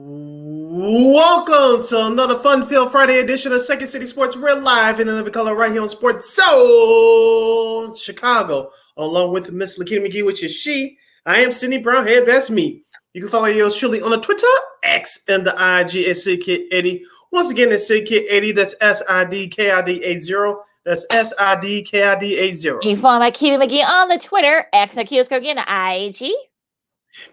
Welcome to another fun-filled Friday edition of Second City Sports. We're live in another color right here on Sports Zone Chicago, along with Miss Lakina McGee, which is she. I am Sydney Brownhead. That's me. You can follow yours truly on the Twitter, X, and the IG at SidKid80. Once again, it's SidKid80. That's SIDKID80. That's SIDKID80. You can follow Lakina McGee on the Twitter, X, and again, IG.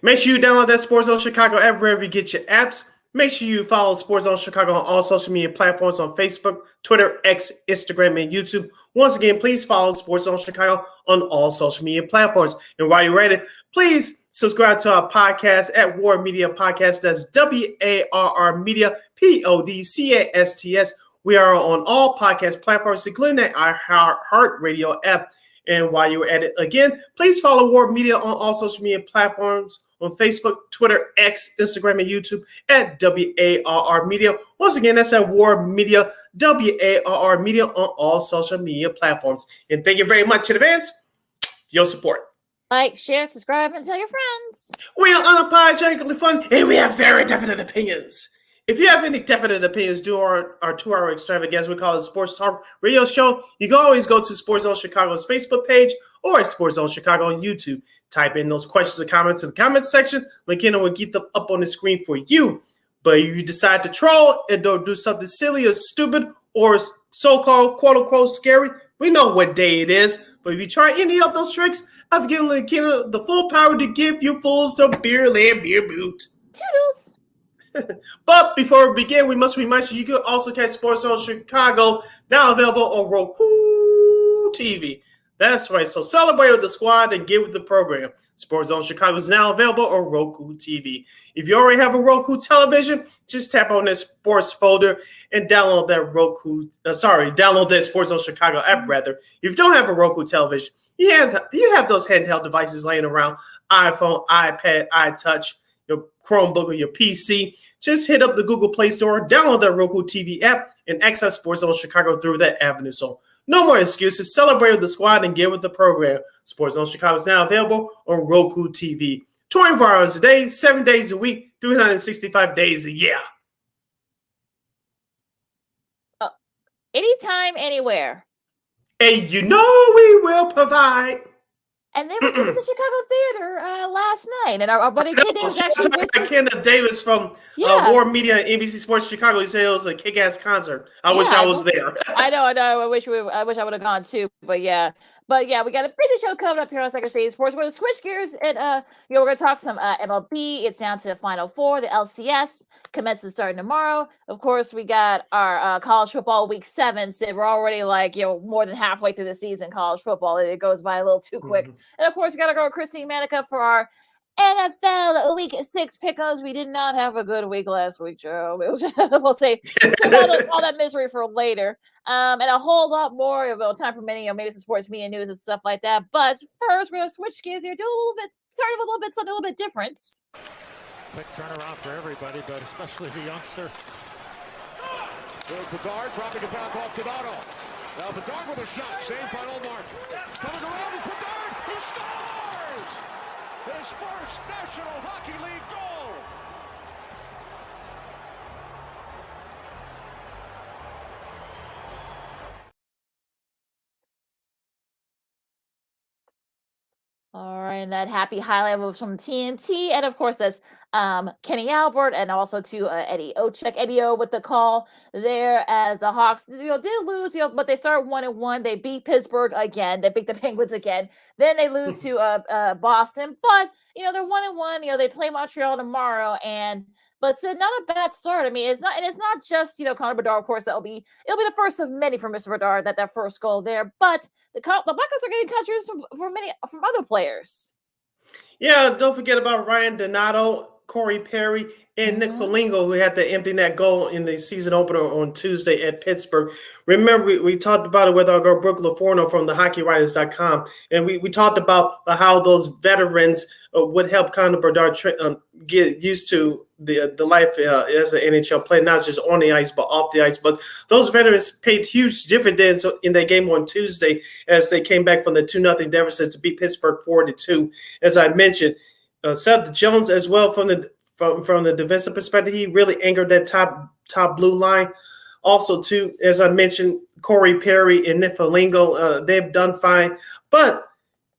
Make sure you download that Sports Zone Chicago app wherever you get your apps. Make sure you follow Sports Zone Chicago on all social media platforms on Facebook, Twitter, X, Instagram, and YouTube. Once again, please follow Sports Zone Chicago on all social media platforms. And while you're at it, please subscribe to our podcast at War Media Podcast. That's WARR Media, PODCASTS. We are on all podcast platforms, including the iHeart Radio app. And while you're at it again, please follow War Media on all social media platforms on Facebook, Twitter, X, Instagram, and YouTube at WARR Media. Once again, that's at War Media, WARR Media on all social media platforms. And thank you very much in advance for your support. Like, share, subscribe, and tell your friends. We are unapologetically fun, and we have very definite opinions. If you have any definite opinions due our 2-hour extravaganza, we call it Sports Talk Radio Show, you can always go to Sports Zone Chicago's Facebook page or Sports Zone Chicago on YouTube. Type in those questions and comments in the comments section. Lakina will get them up on the screen for you. But if you decide to troll and don't do something silly or stupid or so-called quote-unquote scary, we know what day it is. But if you try any of those tricks, I've given Lakina the full power to give you fools the beer land beer boot. Toodles. But before we begin, we must remind you can also catch Sports Zone Chicago now available on Roku TV. That's right. So celebrate with the squad and get with the program. Sports Zone Chicago is now available on Roku TV. If you already have a Roku television, just tap on that sports folder and download that download that Sports Zone Chicago app rather. If you don't have a Roku television, you have those handheld devices laying around, iPhone, iPad, iTouch, your Chromebook, or your PC. Just hit up the Google Play Store, download that Roku TV app, and access Sports Zone Chicago through that avenue. So no more excuses. Celebrate with the squad and get with the program. Sports Zone Chicago is now available on Roku TV. 24 hours a day, 7 days a week, 365 days a year. Anytime, anywhere. And you know we will provide. And they were just at the Chicago Theater last night. And our buddy Kid was actually Kenneth Davis from War Media and NBC Sports Chicago. He said it was a kick-ass concert. I wish I was there. I know. I wish I would have gone too. But yeah, we got a busy show coming up here on Second City Sports. We're going to switch gears and we're going to talk some MLB. It's down to the Final Four. The LCS commences starting tomorrow. Of course, we got our college football week 7. So we're already more than halfway through the season. College football, it goes by a little too quick. And of course, we got to go Christine Manika for our NFL Week 6 pick'ems. We did not have a good week last week, Joe. We'll say all that misery for later. And a whole lot more about time for many, maybe some sports media news and stuff like that. But first, we're going to switch gears here, start with something a little bit different. Quick turnaround for everybody, but especially the youngster. There's Bedard dropping it back off Donato. Now Bedard with a shot, saved by Omar. Coming around is Bedard. He scores! His first National Hockey League goal! All right, and that happy highlight was from TNT, and of course that's Kenny Albert, and also to Eddie Ochek. Eddie O with the call there as the Hawks did lose, but they start 1-1. They beat Pittsburgh again. They beat the Penguins again. Then they lose to Boston, but they're 1-1. They play Montreal tomorrow, but still not a bad start. I mean, it's not just Connor Bedard. Of course, it'll be the first of many for Mr. Bedard that first goal there. But the Blackhawks are getting contributions from other players. Yeah, don't forget about Ryan Donato, Corey Perry, and Nick Foligno, who had the empty net goal in the season opener on Tuesday at Pittsburgh. Remember, we talked about it with our girl Brooke LaForno from thehockeywriters.com, and we talked about how those veterans would help Connor Bedard get used to the life as an NHL player, not just on the ice, but off the ice. But those veterans paid huge dividends in that game on Tuesday as they came back from the 2-0 deficit to beat Pittsburgh 4-2. As I mentioned, Seth Jones as well from the from the defensive perspective. He really anchored that top blue line. Also, too, as I mentioned, Corey Perry and Nick Foligno, they've done fine. But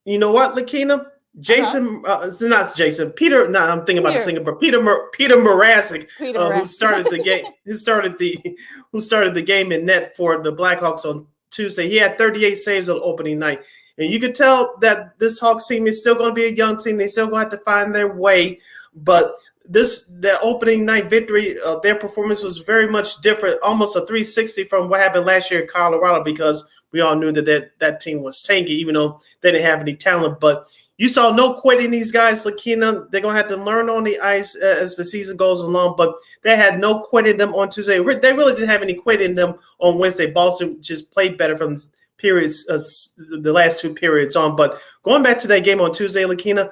you know what, Lakina? Jason, not Jason, Peter. No, I'm thinking about the singer, but Peter Mrazek, who started the game, who started the game in net for the Blackhawks on Tuesday. He had 38 saves on opening night, and you could tell that this Hawks team is still going to be a young team. They still going to have to find their way, but the opening night victory, their performance was very much different, almost a 360 from what happened last year in Colorado, because we all knew that team was tanky, even though they didn't have any talent. But you saw no quitting these guys, Lakina. They're going to have to learn on the ice as the season goes along, but they had no quitting them on Tuesday. They really didn't have any quitting them on Wednesday. Boston just played better from periods, the last two periods on. But going back to that game on Tuesday, Lakina,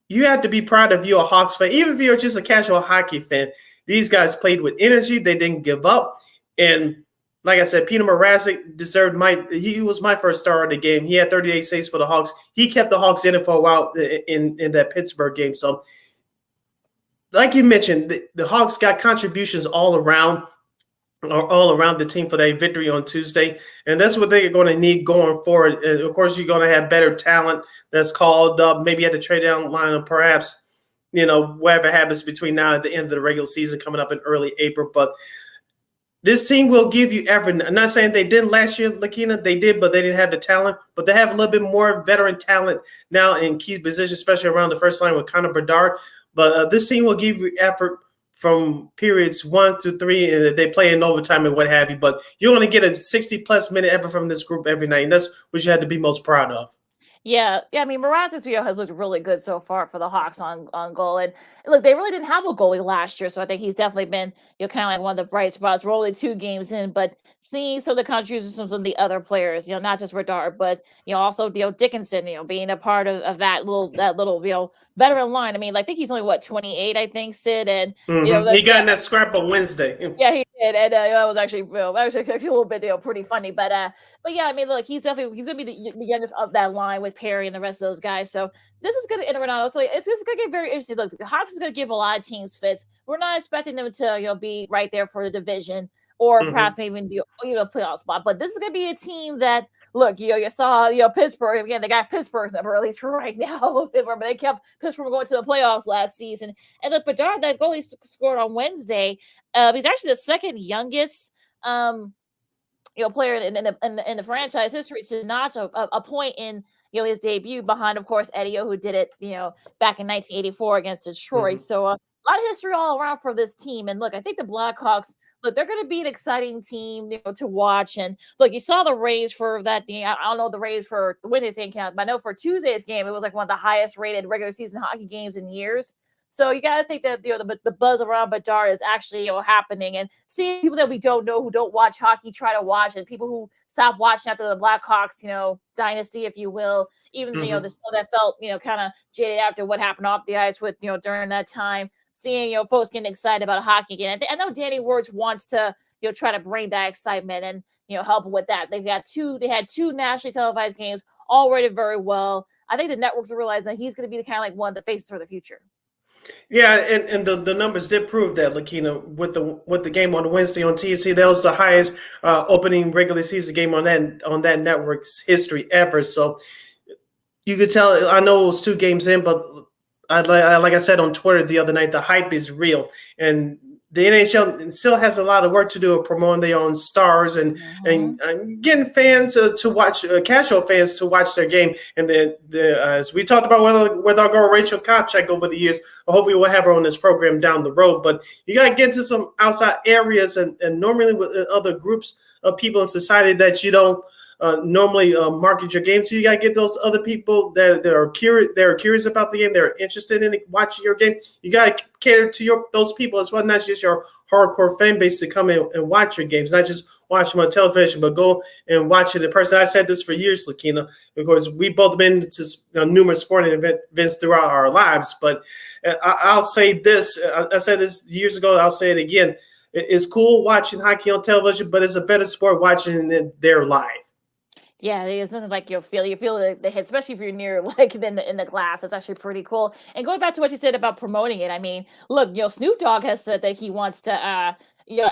you have to be proud of you, a Hawks fan. Even if you're just a casual hockey fan, these guys played with energy. They didn't give up. And like I said, Peter Mrazek he was my first star of the game. He had 38 saves for the Hawks. He kept the Hawks in it for a while in that Pittsburgh game. So like you mentioned, the Hawks got contributions all around the team for that victory on Tuesday. And that's what they're going to need going forward. And of course, you're going to have better talent that's called up, maybe at the trade down line, or perhaps, whatever happens between now and the end of the regular season coming up in early April. But this team will give you everything. I'm not saying they didn't last year, Lakina. They did, but they didn't have the talent. But they have a little bit more veteran talent now in key positions, especially around the first line with Connor Bedard. But this team will give you effort from periods 1 through 3, and if they play in overtime and what have you. But you're going to get a 60-plus minute effort from this group every night, and that's what you have to be most proud of. Yeah. I mean, Mrazek's has looked really good so far for the Hawks on goal. And look, they really didn't have a goalie last year, so I think he's definitely been kind of like one of the bright spots. We're only 2 games in, but seeing some of the contributions from some of the other players, not just Bedard, but also Dickinson, being a part of that little veteran line. I mean, I think he's only 28, I think, Sid, and he got in that scrap on Wednesday. Yeah, he did, and that was actually a little bit pretty funny, but yeah, I mean, look, he's gonna be the youngest of that line with Perry and the rest of those guys. So this is going to Renato. So it's just going to get very interesting. Look, the Hawks is going to give a lot of teams fits. We're not expecting them to be right there for the division or perhaps maybe even playoff spot. But this is going to be a team that, look, you saw Pittsburgh again. They got Pittsburgh's number at least for right now. Remember, they kept Pittsburgh going to the playoffs last season. And look, Bedard, that goal he scored on Wednesday, he's actually the second youngest player in the franchise history to notch a point in his debut, behind, of course, Eddie O, who did it back in 1984 against Detroit. So a lot of history all around for this team. And look, I think the Blackhawks, look, they're going to be an exciting team to watch. And look, you saw the raise for that. I don't know the raise for the Wednesday's game, but I know for Tuesday's game it was one of the highest rated regular season hockey games in years. So you got to think that the buzz around Bedard is actually happening, and seeing people that we don't know who don't watch hockey try to watch, and people who stop watching after the Blackhawks dynasty, if you will, even the stuff that felt kind of jaded after what happened off the ice with during that time, seeing folks getting excited about hockey again. I know Danny Wirtz wants to try to bring that excitement and help with that. They had 2 nationally televised games, all rated very well. I think the networks are realizing that he's going to be the kind of one of the faces for the future. Yeah, and the numbers did prove that, Lakina, with the game on Wednesday on TNT. That was the highest opening regular season game on that network's history ever. So you could tell. I know it was 2 games in, but like I said on Twitter the other night, the hype is real, and the NHL still has a lot of work to do of promoting their own stars and getting fans to watch, casual fans to watch their game. And as we talked about with our girl Rachel Kopchak over the years, hopefully we'll have her on this program down the road. But you got to get to some outside areas and normally with other groups of people in society that you don't normally market your game. So you got to get those other people that are curious about the game. They're interested in watching your game. You got to cater to those people as well, not just your hardcore fan base to come in and watch your games, not just watch them on television, but go and watch it in person. I said this for years, Lakina, because we've both been to numerous sporting events throughout our lives. But I'll say this. I said this years ago. I'll say it again. It's cool watching hockey on television, but it's a better sport watching it there live. Yeah, it's something like you feel the hit, especially if you're near like in the glass. That's actually pretty cool. And going back to what you said about promoting it, I mean, look, Snoop Dogg has said that he wants to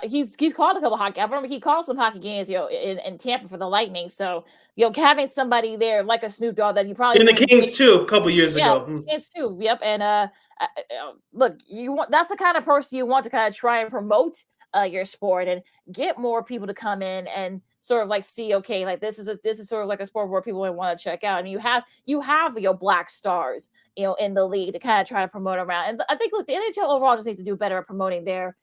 he's called a couple hockey. I remember he called some hockey games, in Tampa for the Lightning. So, having somebody there like a Snoop Dogg that you probably And the wouldn't Kings too, a couple years yeah, ago. Kings too. Yep. And look, that's the kind of person you want to kind of try and promote your sport and get more people to come in and sort of like see, okay, like this is sort of like a sport where people want to check out. And you have your black stars, in the league to kind of try to promote around. And I think, look, the NHL overall just needs to do better at promoting their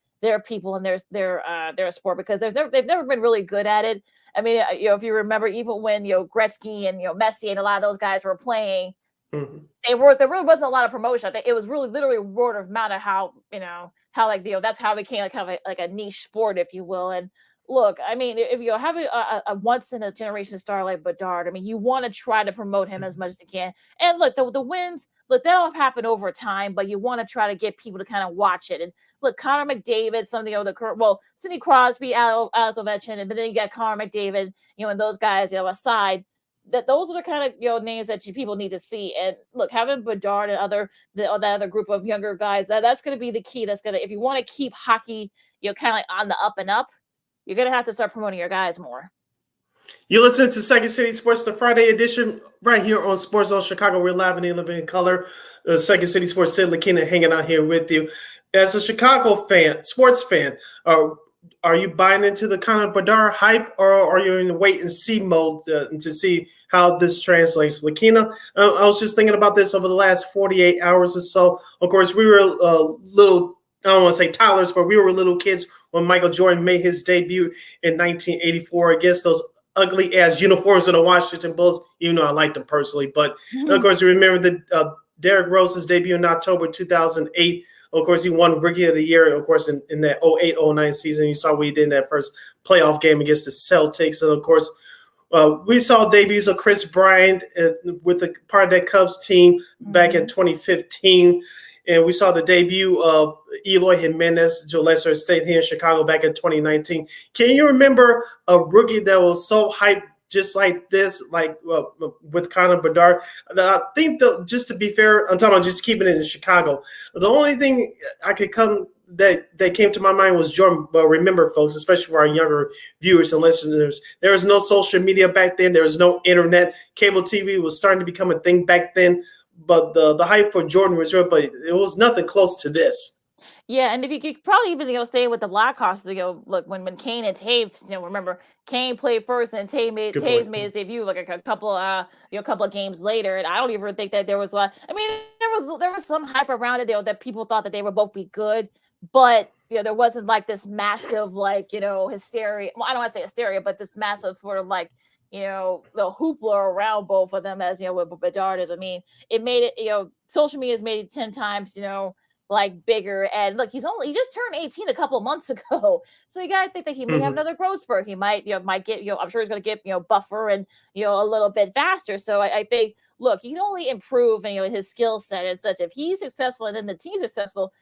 people and their sport, because they've never been really good at it. I mean, if you remember, even when Gretzky and Messi and a lot of those guys were playing, Mm-hmm. there really wasn't a lot of promotion. I think it was really literally word of mouth of how like that's how it became like kind of like a niche sport, if you will. And look, I mean, if you have a once in a generation star like Bedard, I mean, you want to try to promote him as much as you can. And look, the wins, look, that'll happen over time, but you want to try to get people to kind of watch it. And look, Connor McDavid, some of the other Sidney Crosby, Alex Ovechkin, and then you got Connor McDavid, and those guys, aside. Those are the kind of names that people need to see. And look, having Bedard and that other group of younger guys, that's going to be the key. That's going to, if you want to keep hockey, kind of like on the up and up, you're going to have to start promoting your guys more. You listen to Second City Sports, the Friday edition, right here on Sports Zone Chicago. We're live and living in color. Second City Sports, Sid Lakina hanging out here with you. As a Chicago fan, sports fan, are you buying into the Connor Bedard hype, or are you in the wait and see mode to see how this translates? Lakina, I was just thinking about this over the last 48 hours or so. Of course, we were little, I don't want to say toddlers, but we were little kids when Michael Jordan made his debut in 1984 against those ugly-ass uniforms of the Washington Bulls, even though I liked them personally. But, of course, we remember Derrick Rose's debut in October 2008. Of course, he won Rookie of the Year, of course, in that 08-09 season. You saw what he did in that first playoff game against the Celtics. And, of course, we saw debuts of Chris Bryant with a part of that Cubs team back in 2015. And we saw the debut of Eloy Jimenez, Joe Lesser State here in Chicago back in 2019. Can you remember a rookie that was so hyped just like this, with Connor Bedard? I think, just to be fair, I'm talking about just keeping it in Chicago. The only thing I could come that came to my mind was Jordan. But remember, folks, especially for our younger viewers and listeners, there was no social media back then. There was no internet. Cable TV was starting to become a thing back then. But the hype for Jordan was real, but it was nothing close to this. Yeah, and if you could probably even stay with the Blackhawks, look, when Kane and Taves, remember Kane played first and Taves made his debut like a couple of games later, and I don't even think that there was I mean, there was some hype around it that people thought that they would both be good, but there wasn't like this massive hysteria. Well, I don't want to say hysteria, but this massive sort of like the hoopla around both of them as with Bedard is. I mean, it made it social media has made it 10 times like bigger. And look, he just turned 18 a couple of months ago, so you gotta think that he may have another growth spurt. He might get I'm sure he's gonna get buffer and a little bit faster. So I think, look, he can only improve his skill set and such if he's successful and then the team's successful.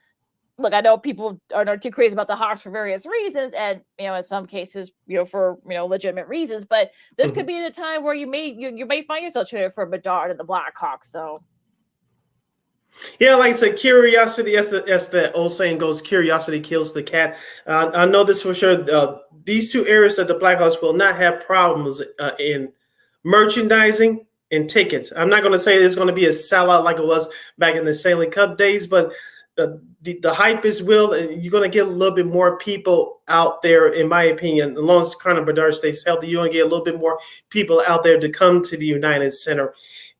Look, I know people are not too crazy about the Hawks for various reasons, and in some cases, for legitimate reasons. But this could be the time where you may find yourself traded for Bedard and the Blackhawks. So, yeah, like I said, curiosity, as the old saying goes, curiosity kills the cat. I know this for sure. These two areas that the Blackhawks will not have problems in merchandising and tickets. I'm not going to say it's going to be a sellout like it was back in the Stanley Cup days, but the hype is real, and you're going to get a little bit more people out there, in my opinion. As long as Connor Bedard stays healthy, you're going to get a little bit more people out there to come to the United Center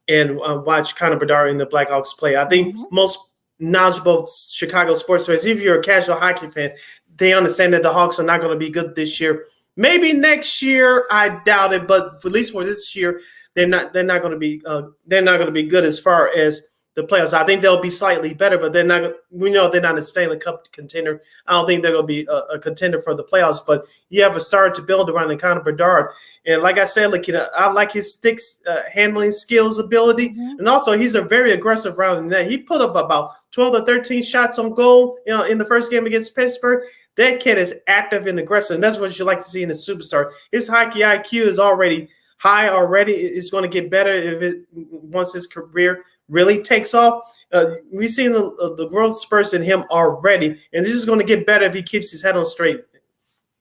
and watch Connor Bedard and the Blackhawks play. I think most knowledgeable Chicago sports fans, if you're a casual hockey fan, they understand that the Hawks are not going to be good this year. Maybe next year, I doubt it, but at least for this year, they're not going to be good as far as the playoffs. I think they'll be slightly better, but they're not. We know they're not a Stanley Cup contender. I don't think they're going to be a contender for the playoffs. But you have a star to build around in Connor Bedard, and like I said, I like his sticks handling skills, ability, and also he's a very aggressive round in that. He put up about 12 or 13 shots on goal, in the first game against Pittsburgh. That kid is active and aggressive, and that's what you like to see in a superstar. His hockey IQ is already high already. It's going to get better once his career really takes off. We've seen the growth spurts in him already, and this is going to get better if he keeps his head on straight.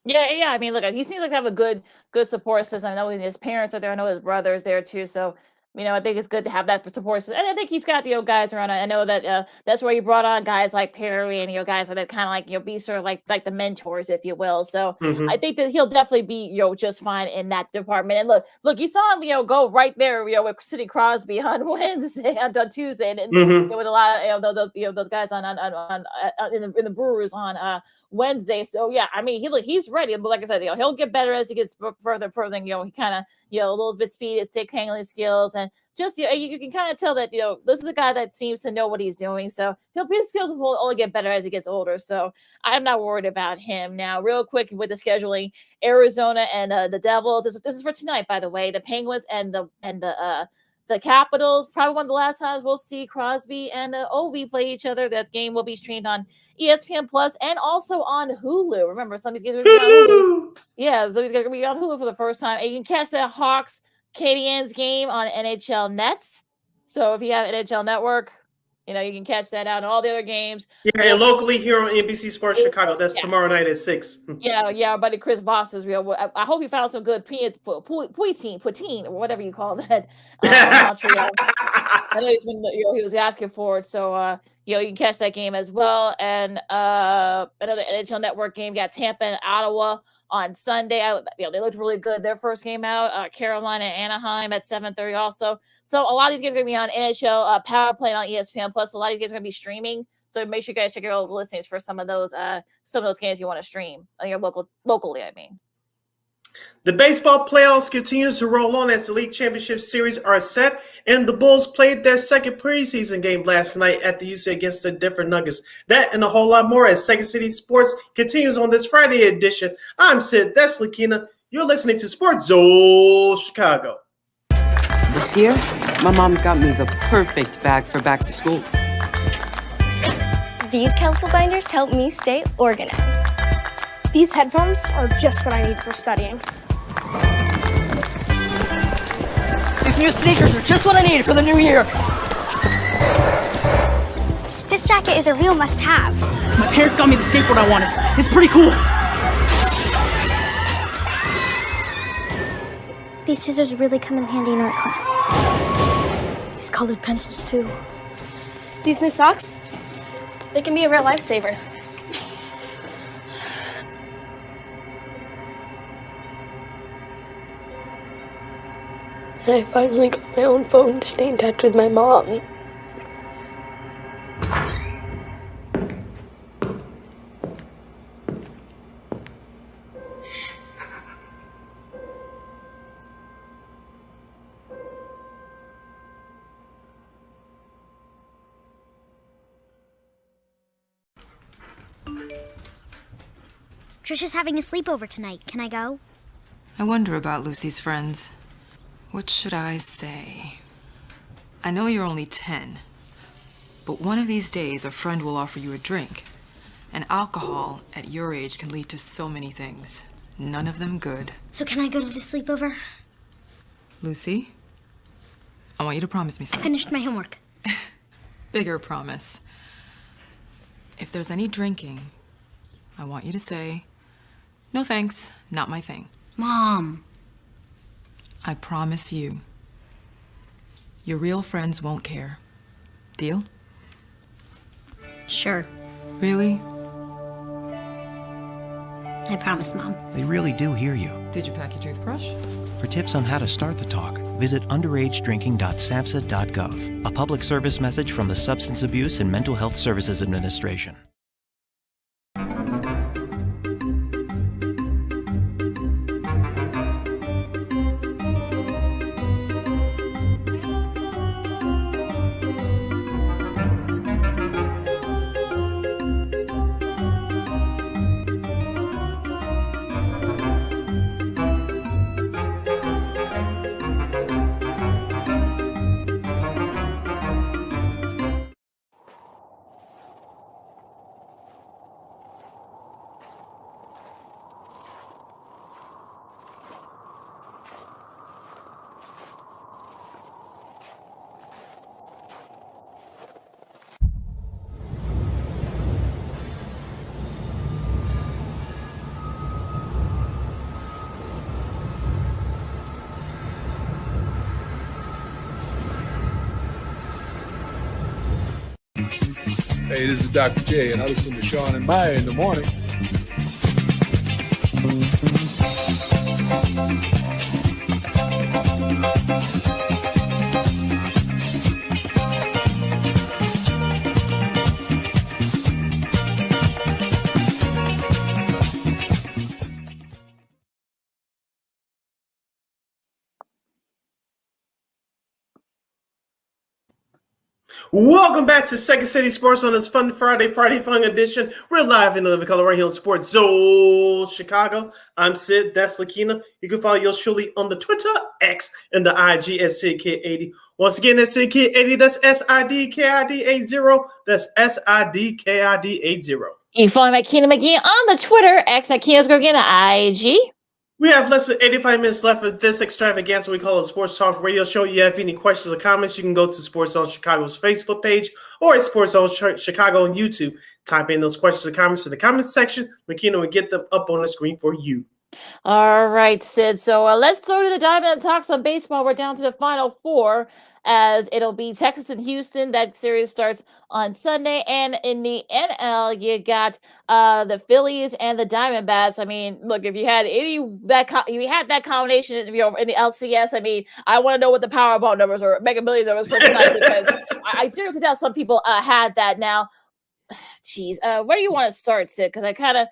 Yeah. I mean, look, he seems like to have a good support system. I know his parents are there. I know his brother is there too. So, I think it's good to have that support system. And I think he's got, guys around. I know that that's where he brought on guys like Perry and, guys that kind of like, be sort of like the mentors, if you will. So I think that he'll definitely be, just fine in that department. And look, you saw him, go right there, with Sidney Crosby on Wednesday, on Tuesday, and with a lot of, those guys on in the Brewers on Wednesday. So yeah, I mean, he's ready. But like I said, he'll get better as he gets further. And, he kind of, a little bit speed, his stick handling skills, and just you can kind of tell that this is a guy that seems to know what he's doing. So his skills will only get better as he gets older. So I'm not worried about him. Now, real quick with the scheduling, Arizona and the Devils. This is for tonight, by the way. The Penguins and the Capitals, probably one of the last times we'll see Crosby and Ovi play each other. That game will be streamed on ESPN Plus and also on Hulu. Remember, some of these games are going to be on Hulu. Yeah, so he's going to be on Hulu for the first time. And you can catch that Hawks Canadiens game on NHL Nets. So if you have NHL Network, you can catch that out and all the other games. Yeah, and locally here on NBC Sports Chicago. That's tomorrow night at 6. Yeah, our buddy Chris Voss is real. I hope he found some good poutine, or whatever you call that. Montreal. I know he's been, he was asking for it. So, you can catch that game as well. And another NHL Network game, got Tampa and Ottawa on Sunday. They looked really good. Their first game out, Carolina and Anaheim at 7:30 also. So a lot of these games are going to be on NHL Power Play on ESPN Plus. A lot of these games are going to be streaming. So make sure you guys check your local listings for some of those games you want to stream on your locally. I mean, the baseball playoffs continues to roll on as the league championship series are set, and the Bulls played their second preseason game last night at the UC against the Denver Nuggets. That and a whole lot more as Second City Sports continues on this Friday edition. I'm Sid. That's Lakina. You're listening to Sports Zone Chicago. This year, my mom got me the perfect bag for back to school. These colorful binders help me stay organized. These headphones are just what I need for studying. These new sneakers are just what I need for the new year. This jacket is a real must-have. My parents got me the skateboard I wanted. It's pretty cool. These scissors really come in handy in art class. These colored pencils, too. These new socks, they can be a real lifesaver. And I finally got my own phone to stay in touch with my mom. Trisha's having a sleepover tonight. Can I go? I wonder about Lucy's friends. What should I say? I know you're only 10, but one of these days a friend will offer you a drink. And alcohol at your age can lead to so many things. None of them good. So can I go to the sleepover? Lucy, I want you to promise me I something. finished my homework. Bigger promise. If there's any drinking, I want you to say, "No thanks, not my thing." Mom. I promise you, your real friends won't care. Deal? Sure. Really? I promise, Mom. They really do hear you. Did you pack your toothbrush? For tips on how to start the talk, visit underagedrinking.samhsa.gov. A public service message from the Substance Abuse and Mental Health Services Administration. Hey, this is Dr. J, and I listen to Sean and Maya in the morning. Welcome back to Second City Sports on this fun Friday Fun edition. We're live in the Living Color right here on Sports Zone Chicago. I'm Sid, that's Lakina. You can follow yours truly on the Twitter, X, and the IG at SidKid80. Once again, that's SidKid80, that's SIDKID80, that's SIDKID80. You can follow me at Keena McGee on the Twitter, X at Keena's Go Again, IG. We have less than 85 minutes left of this extravaganza we call a Sports Talk Radio Show. You have any questions or comments, you can go to Sports Zone Chicago's Facebook page or at Sports Zone Chicago on YouTube. Type in those questions or comments in the comments section. McKenna will get them up on the screen for you. All right, Sid. So let's throw to the diamond and talk some baseball. We're down to the Final Four, as it'll be Texas and Houston. That series starts on Sunday. And in the NL, you got the Phillies and the Diamondbacks. I mean, look, if you had that combination, in the LCS, I mean, I want to know what the Powerball numbers or Mega Millions numbers for tonight, because I seriously doubt some people had that. Now, geez, where do you want to start, Sid? Because I kind of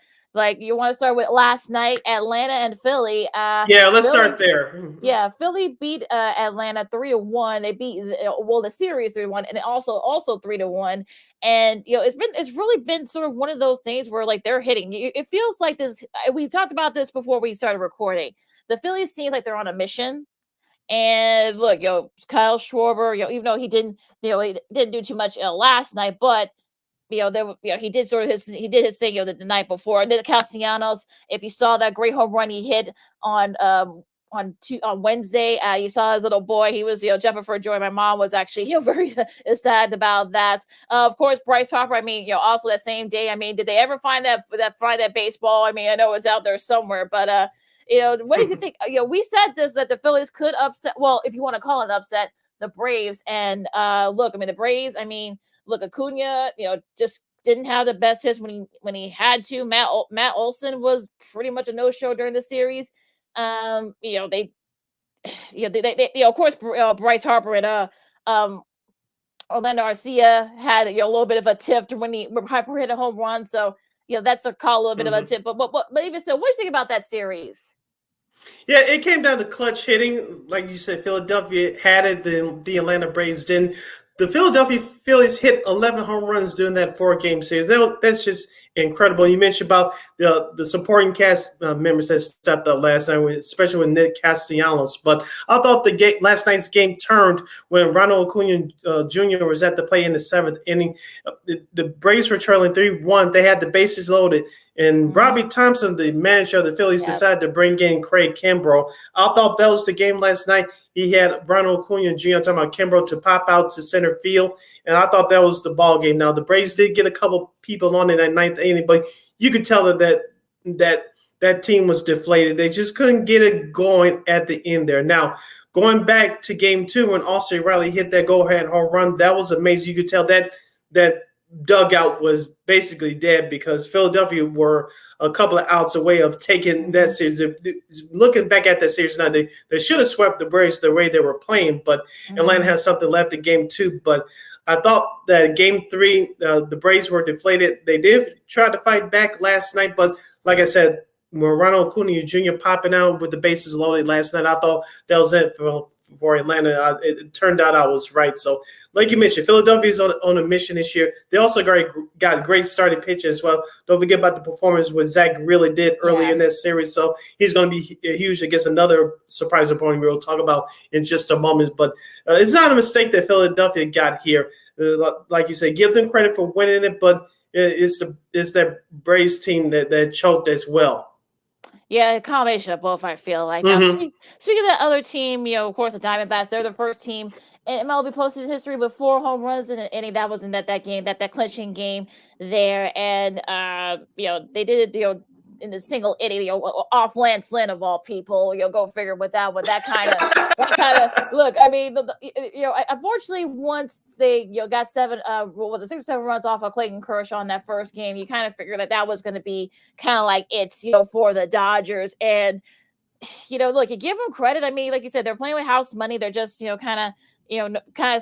you want to start with last night, Atlanta and Philly. Let's start there. Yeah, Philly beat Atlanta 3-1. They beat the series 3-1, and also 3-1. And it's really been sort of one of those things where they're hitting. It feels like this. We talked about this before we started recording. The Phillies seem like they're on a mission. And look, Kyle Schwarber, even though he didn't do too much last night, but he did his thing the night before. And then Castellanos, if you saw that great home run he hit on Wednesday, you saw his little boy. He was jumping for joy. My mom was actually very sad about that. Of course, Bryce Harper. I mean, also that same day. I mean, did they ever find that baseball? I mean, I know it's out there somewhere, but what do you think? We said this, that the Phillies could upset. Well, if you want to call it an upset, the Braves. And look, I mean, the Braves. I mean. Look, Acuna, just didn't have the best hits when he had to. Matt Olson was pretty much a no-show during the series. Of course, Bryce Harper and Orlando Arcia had a little bit of a tip when Harper hit a home run. So that's a little bit of a tip. But even still, what do you think about that series? Yeah, it came down to clutch hitting. Like you said, Philadelphia had it, the Atlanta Braves didn't. The Philadelphia Phillies hit 11 home runs during that 4-game series. That's just incredible. You mentioned about the supporting cast members that stepped up last night, especially with Nick Castellanos. But I thought last night's game turned when Ronald Acuna Jr. was at the plate in the 7th inning. The Braves were trailing 3-1. They had the bases loaded. And Robbie Thompson, the manager of the Phillies, decided to bring in Craig Kimbrell. I thought that was the game last night. He had Ronald Acuna Jr. talking about Kimbrell to pop out to center field, and I thought that was the ball game. Now the Braves did get a couple people on in that 9th inning, but you could tell that team was deflated. They just couldn't get it going at the end there. Now going back to Game 2 when Austin Riley hit that go-ahead home run, that was amazing. You could tell that dugout was basically dead because Philadelphia were a couple of outs away of taking that series. Looking back at that series now, they should have swept the Braves the way they were playing, but Atlanta has something left in Game 2. But I thought that Game 3, the Braves were deflated. They did try to fight back last night, but like I said, when Ronald Acuna Jr. popping out with the bases loaded last night, I thought that was it for Atlanta. It turned out I was right. So, like you mentioned, Philadelphia's on a mission this year. They also got a great starting pitcher as well. Don't forget about the performance what Zach really did early in that series. So he's going to be huge against another surprise opponent we'll talk about in just a moment. But it's not a mistake that Philadelphia got here. Like you said, give them credit for winning it, but it's that Braves team that choked as well. Yeah, a combination of both, I feel like. Now, speaking of that other team, of course, the Diamondbacks, they're the first team in MLB postseason history with 4 home runs in an inning. That was in that game, that clinching game there. And, they did it, in the single inning, off Lance Lynn of all people. Go figure with that kind of look. I mean, unfortunately, once they got 6 or 7 runs off of Clayton Kershaw in that first game, you kind of figured that was going to be kind of like it, for the Dodgers. And look, you give them credit. I mean, like you said, they're playing with house money. They're just kind of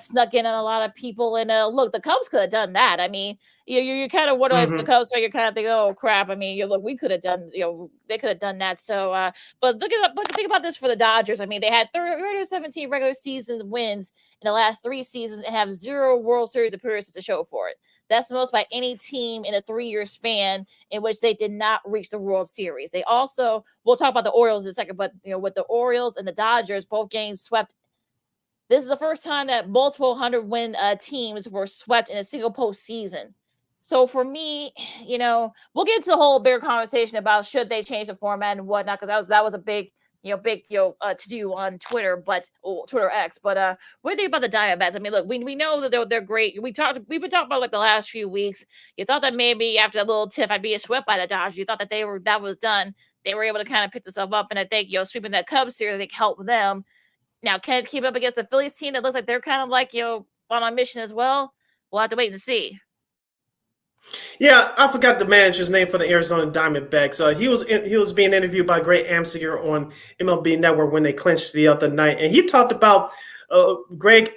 snuck in on a lot of people. And look, the Cubs could have done that. I mean, you kind of as the Cubs, so you're kind of thinking, oh crap. I mean, look, we could have done, they could have done that. So, but think about this for the Dodgers. I mean, they had 317 regular season wins in the last 3 seasons and have 0 World Series appearances to show for it. That's the most by any team in a 3-year span in which they did not reach the World Series. They also, we'll talk about the Orioles in a second, but with the Orioles and the Dodgers, both games swept. This is the first time that multiple 100-win teams were swept in a single postseason. So for me, we'll get into the whole bigger conversation about should they change the format and whatnot, because that was a big to do on Twitter, Twitter X. But what do you think about the Diamondbacks? I mean, look, we know that they're great. We've been talking about the last few weeks. You thought that maybe after that little tiff, I'd be swept by the Dodgers. You thought that that was done. They were able to kind of pick themselves up, and I think sweeping that Cubs series, I think helped them. Now, can it keep up against the Phillies team that looks like they're kind of on a mission as well? We'll have to wait and see. Yeah, I forgot the manager's name for the Arizona Diamondbacks. He was being interviewed by Greg Amsinger on MLB Network when they clinched the other night, and he talked about Greg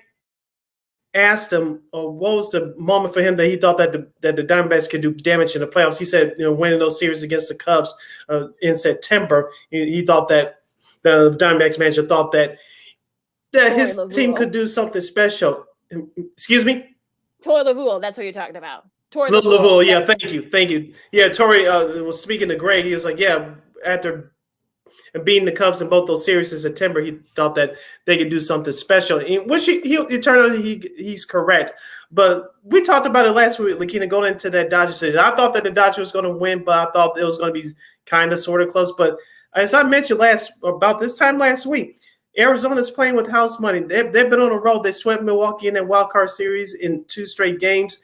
asked him what was the moment for him that he thought that the Diamondbacks could do damage in the playoffs. He said, winning those series against the Cubs in September, he thought that the Diamondbacks manager thought that his team could do something special. Excuse me? Torey Lovullo, that's what you're talking about. Lovullo, yeah, thank you. Yeah, Torey was speaking to Greg. He was like, yeah, after beating the Cubs in both those series in September, he thought that they could do something special, which he turned out he's correct. But we talked about it last week, Lakina, going into that Dodgers series. I thought that the Dodgers was going to win, but I thought it was going to be kind of sort of close. But as I mentioned about this time last week, Arizona's playing with house money. They've been on a roll. They swept Milwaukee in that wild card series in 2 straight games,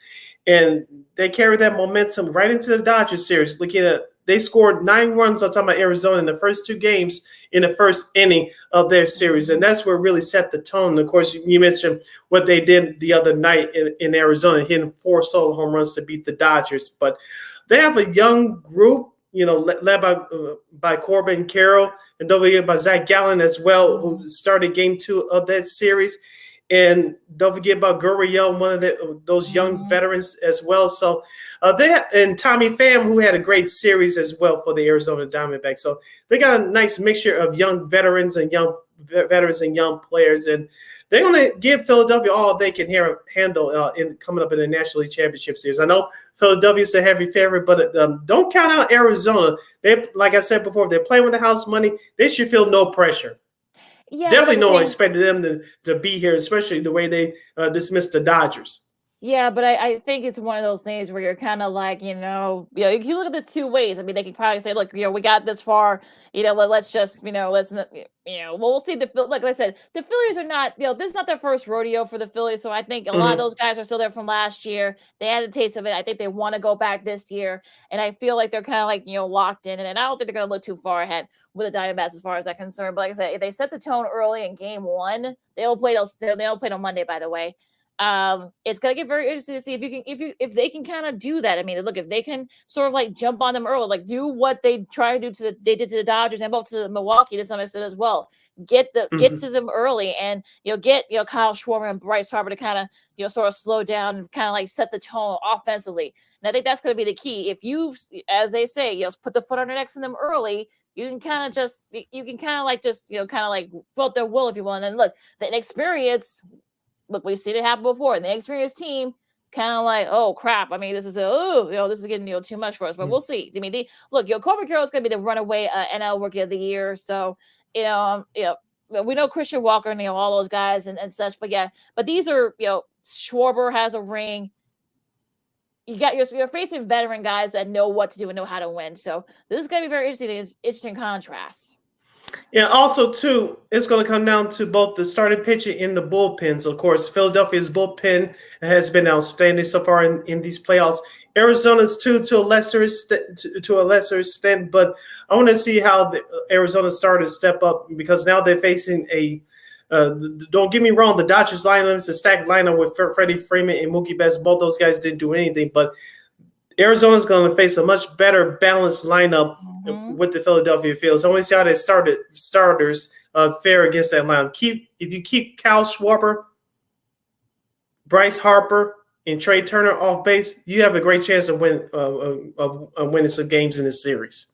and they carry that momentum right into the Dodgers series. Looking at they scored 9 runs. I'm talking about Arizona in the first 2 games in the first inning of their series, and that's what really set the tone. And of course, you mentioned what they did the other night in Arizona, hitting 4 solo home runs to beat the Dodgers. But they have a young group, led by Corbin Carroll, and don't forget about Zach Gallen as well, who started game 2 of that series. And don't forget about Gurriel, one of those young veterans as well. So and Tommy Pham, who had a great series as well for the Arizona Diamondbacks. So they got a nice mixture of young veterans and young players, and they're going to give Philadelphia all they can handle coming up in the National League Championship Series. I know Philadelphia's the heavy favorite, but don't count out Arizona. Like I said before, if they're playing with the house money, they should feel no pressure. Yeah, definitely no one expected them to be here, especially the way they dismissed the Dodgers. Yeah, but I think it's one of those things where you're kind of like, you look at this 2 ways. I mean, they could probably say, look, we got this far, let's just, we'll see. Like I said, the Phillies are not, this is not their first rodeo for the Phillies. So I think a lot of those guys are still there from last year. They had a taste of it. I think they want to go back this year. And I feel like they're kind of like, locked in. And I don't think they're going to look too far ahead with the Diamondbacks as far as that's concerned. But like I said, if they set the tone early in game 1, they don't play on Monday, by the way. It's gonna get very interesting to see if they can kind of do that. I mean, look, if they can sort of like jump on them early, like do what they try to do they did to the Dodgers and both to Milwaukee to some extent as well. Get to them early and get Kyle Schwarber and Bryce Harper to kind of sort of slow down and kind of like set the tone offensively. And I think that's going to be the key. If you, as they say, put the foot on the necks in them early, you can kind of vote their will if you want. And look, the inexperience. Look, we've seen it happen before. And the experienced team kind of like, oh crap. I mean, this is getting too much for us. But we'll see. I mean, Corbin Carroll is going to be the runaway NL Rookie of the Year. So we know Christian Walker and all those guys and such. But yeah, but these are Schwarber has a ring. You're facing veteran guys that know what to do and know how to win. So this is going to be very interesting contrast. Yeah, also, too, it's going to come down to both the starting pitcher and the bullpens. Of course, Philadelphia's bullpen has been outstanding so far in these playoffs. Arizona's too to a lesser extent, but I want to see how the Arizona starters step up because now they're facing a. Don't get me wrong, the Dodgers lineup is a stacked lineup with Freddie Freeman and Mookie Betts. Both those guys didn't do anything, but Arizona's going to face a much better balanced lineup with the Philadelphia Phillies. I want to see how they starters fare against that lineup. If you keep Kyle Schwarber, Bryce Harper, and Trey Turner off base, you have a great chance of winning some games in this series.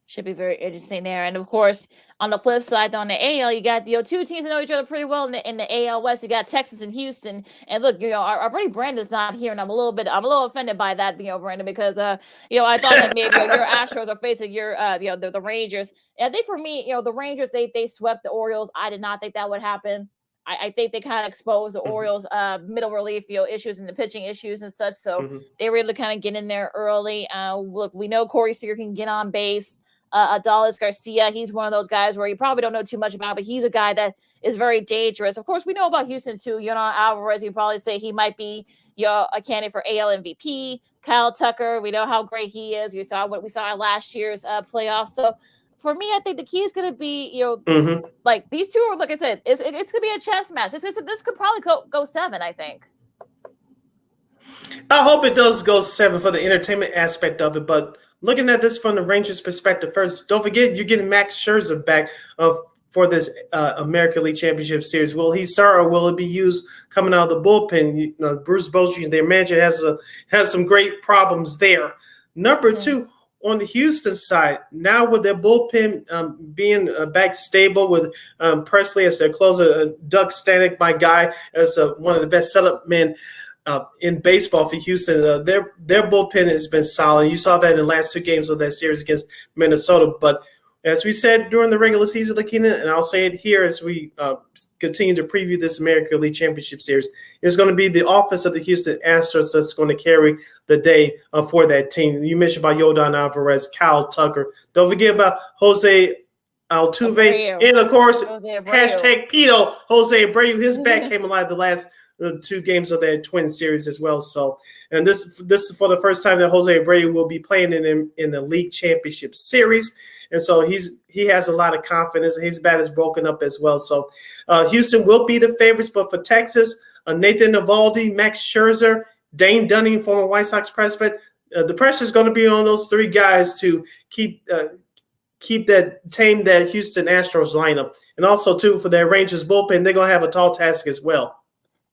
Should be very interesting there. And of course, on the flip side, on the AL, you got two teams that know each other pretty well in the AL West. You got Texas and Houston. And look, our buddy Brandon's not here, and I'm a little offended by that, Brandon, because I thought that maybe your Astros are facing your the Rangers. And I think for me, the Rangers they swept the Orioles. I did not think that would happen. I think they kind of exposed the Orioles' middle relief issues and the pitching issues and such. So they were able to kind of get in there early. Look, we know Corey Seager can get on base. Adolis Garcia, he's one of those guys where you probably don't know too much about, but he's a guy that is very dangerous. Of course, we know about Houston too. Alvarez, you probably say he might be a candidate for AL MVP. Kyle Tucker, we know how great he is. We saw what we saw in last year's playoffs. So for me, I think the key is going to be, like these two are, like I said, it's going to be a chess match. This could probably go 7, I think. I hope it does go 7 for the entertainment aspect of it, but looking at this from the Rangers' perspective first, don't forget you're getting Max Scherzer back for this American League Championship Series. Will he start or will it be used coming out of the bullpen? Bruce Bochy, their manager, has some great problems there. Number 2, on the Houston side, now with their bullpen being back stable with Presley as their closer, Doug Stanek, my guy, as one of the best setup men in baseball for Houston. Their bullpen has been solid. You saw that in the last 2 games of that series against Minnesota. But as we said during the regular season, Lakina, and I'll say it here as we continue to preview this American League Championship Series, it's going to be the offense of the Houston Astros that's going to carry the day for that team. You mentioned about Yordan Alvarez, Kyle Tucker. Don't forget about Jose Altuve. And, of course, hashtag Pito, Jose Abreu. His bat came alive the last 2 games of their twin series as well. So, and this is for the first time that Jose Abreu will be playing in the league championship series. And so he has a lot of confidence. His bat is broken up as well. So Houston will be the favorites, but for Texas, Nathan Eovaldi, Max Scherzer, Dane Dunning, former White Sox president, the pressure is going to be on those 3 guys to tame that Houston Astros lineup. And also, too, for their Rangers bullpen, they're going to have a tall task as well.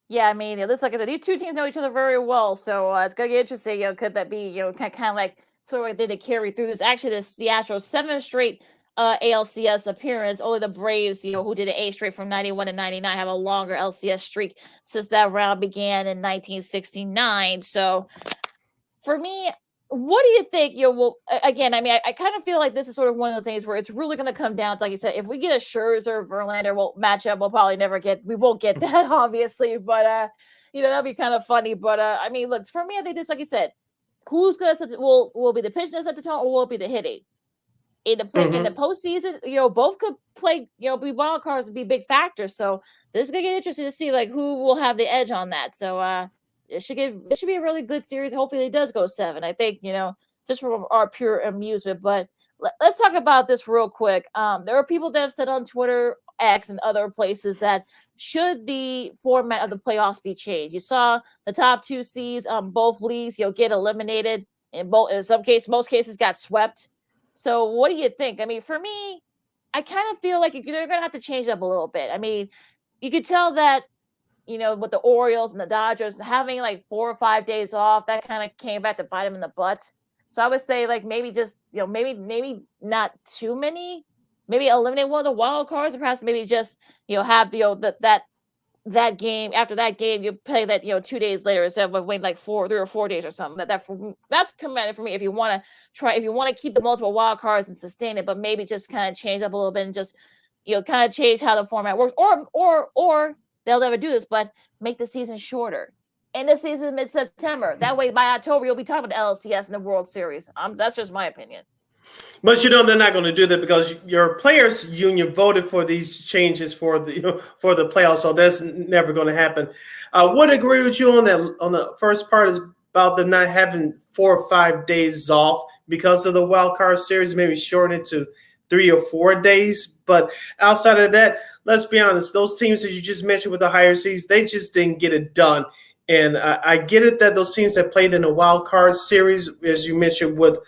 Yeah, I mean, this, like I said, these 2 teams know each other very well. So it's going to get interesting. Could that be, kind of like sort of like they carry through this? Actually, the Astros 7 straight ALCS appearance. Only the Braves, who did it 8 straight from 91 to 99, have a longer LCS streak since that round began in 1969. So for me, what do you think? Well, again, I mean, I kind of feel like this is sort of one of those things where it's really going to come down to, like you said, if we get a Scherzer Verlander matchup, we'll probably we won't get that, obviously, but that'd be kind of funny. But I mean, look, for me, I think this, like you said, who's going to will be the pitch that set the tone, or will it be the hitting? In the postseason, both could play, be wild cards and be big factors. So this is gonna get interesting to see like who will have the edge on that. So it should be a really good series. Hopefully it does go 7. I think, just for our pure amusement. But let's talk about this real quick. There are people that have said on Twitter, X, and other places that should the format of the playoffs be changed. You saw the top 2 seeds on both leagues, get eliminated. In most cases got swept. So what do you think? I mean, for me, I kind of feel like they're going to have to change up a little bit. I mean, you could tell that, with the Orioles and the Dodgers having like 4 or 5 days off, that kind of came back to bite them in the butt. So I would say like maybe just, maybe not too many, maybe eliminate one of the wild cards, or perhaps maybe just, have, that game, after that game, you play that, 2 days later instead of waiting like 3 or 4 days or something. That's commended for me if you want to keep the multiple wild cards and sustain it, but maybe just kind of change up a little bit and just, kind of change how the format works, or they'll never do this, but make the season shorter. And the season mid-September. That way by October, you'll be talking about the LCS and the World Series. That's just my opinion. But they're not going to do that because your players' union voted for these changes for the playoffs, so that's never going to happen. I would agree with you on that. On the first part is about them not having 4 or 5 days off because of the wild card series, maybe shorten it to 3 or 4 days. But outside of that, let's be honest, those teams that you just mentioned with the higher seeds, they just didn't get it done. And I get it that those teams that played in the wild card series, as you mentioned with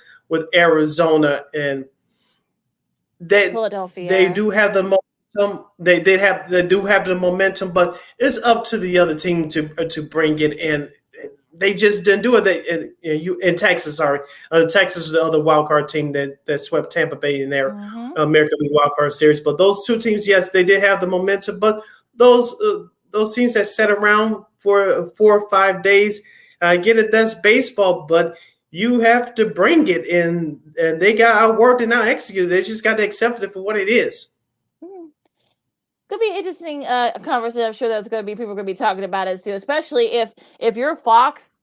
Arizona and Philadelphia, they do have the momentum. They do have the momentum, but it's up to the other team to bring it in. They just didn't do it. In Texas, sorry, Texas was the other wild card team that swept Tampa Bay in their American League wild card series. But those two teams, yes, they did have the momentum. But those teams that sat around for 4 or 5 days, I get it. That's baseball, but you have to bring it in, and they got outworked and not executed. They just got to accept it for what it is. Could be interesting conversation. I'm sure that's going to be people are going to be talking about it too, especially if you're Fox.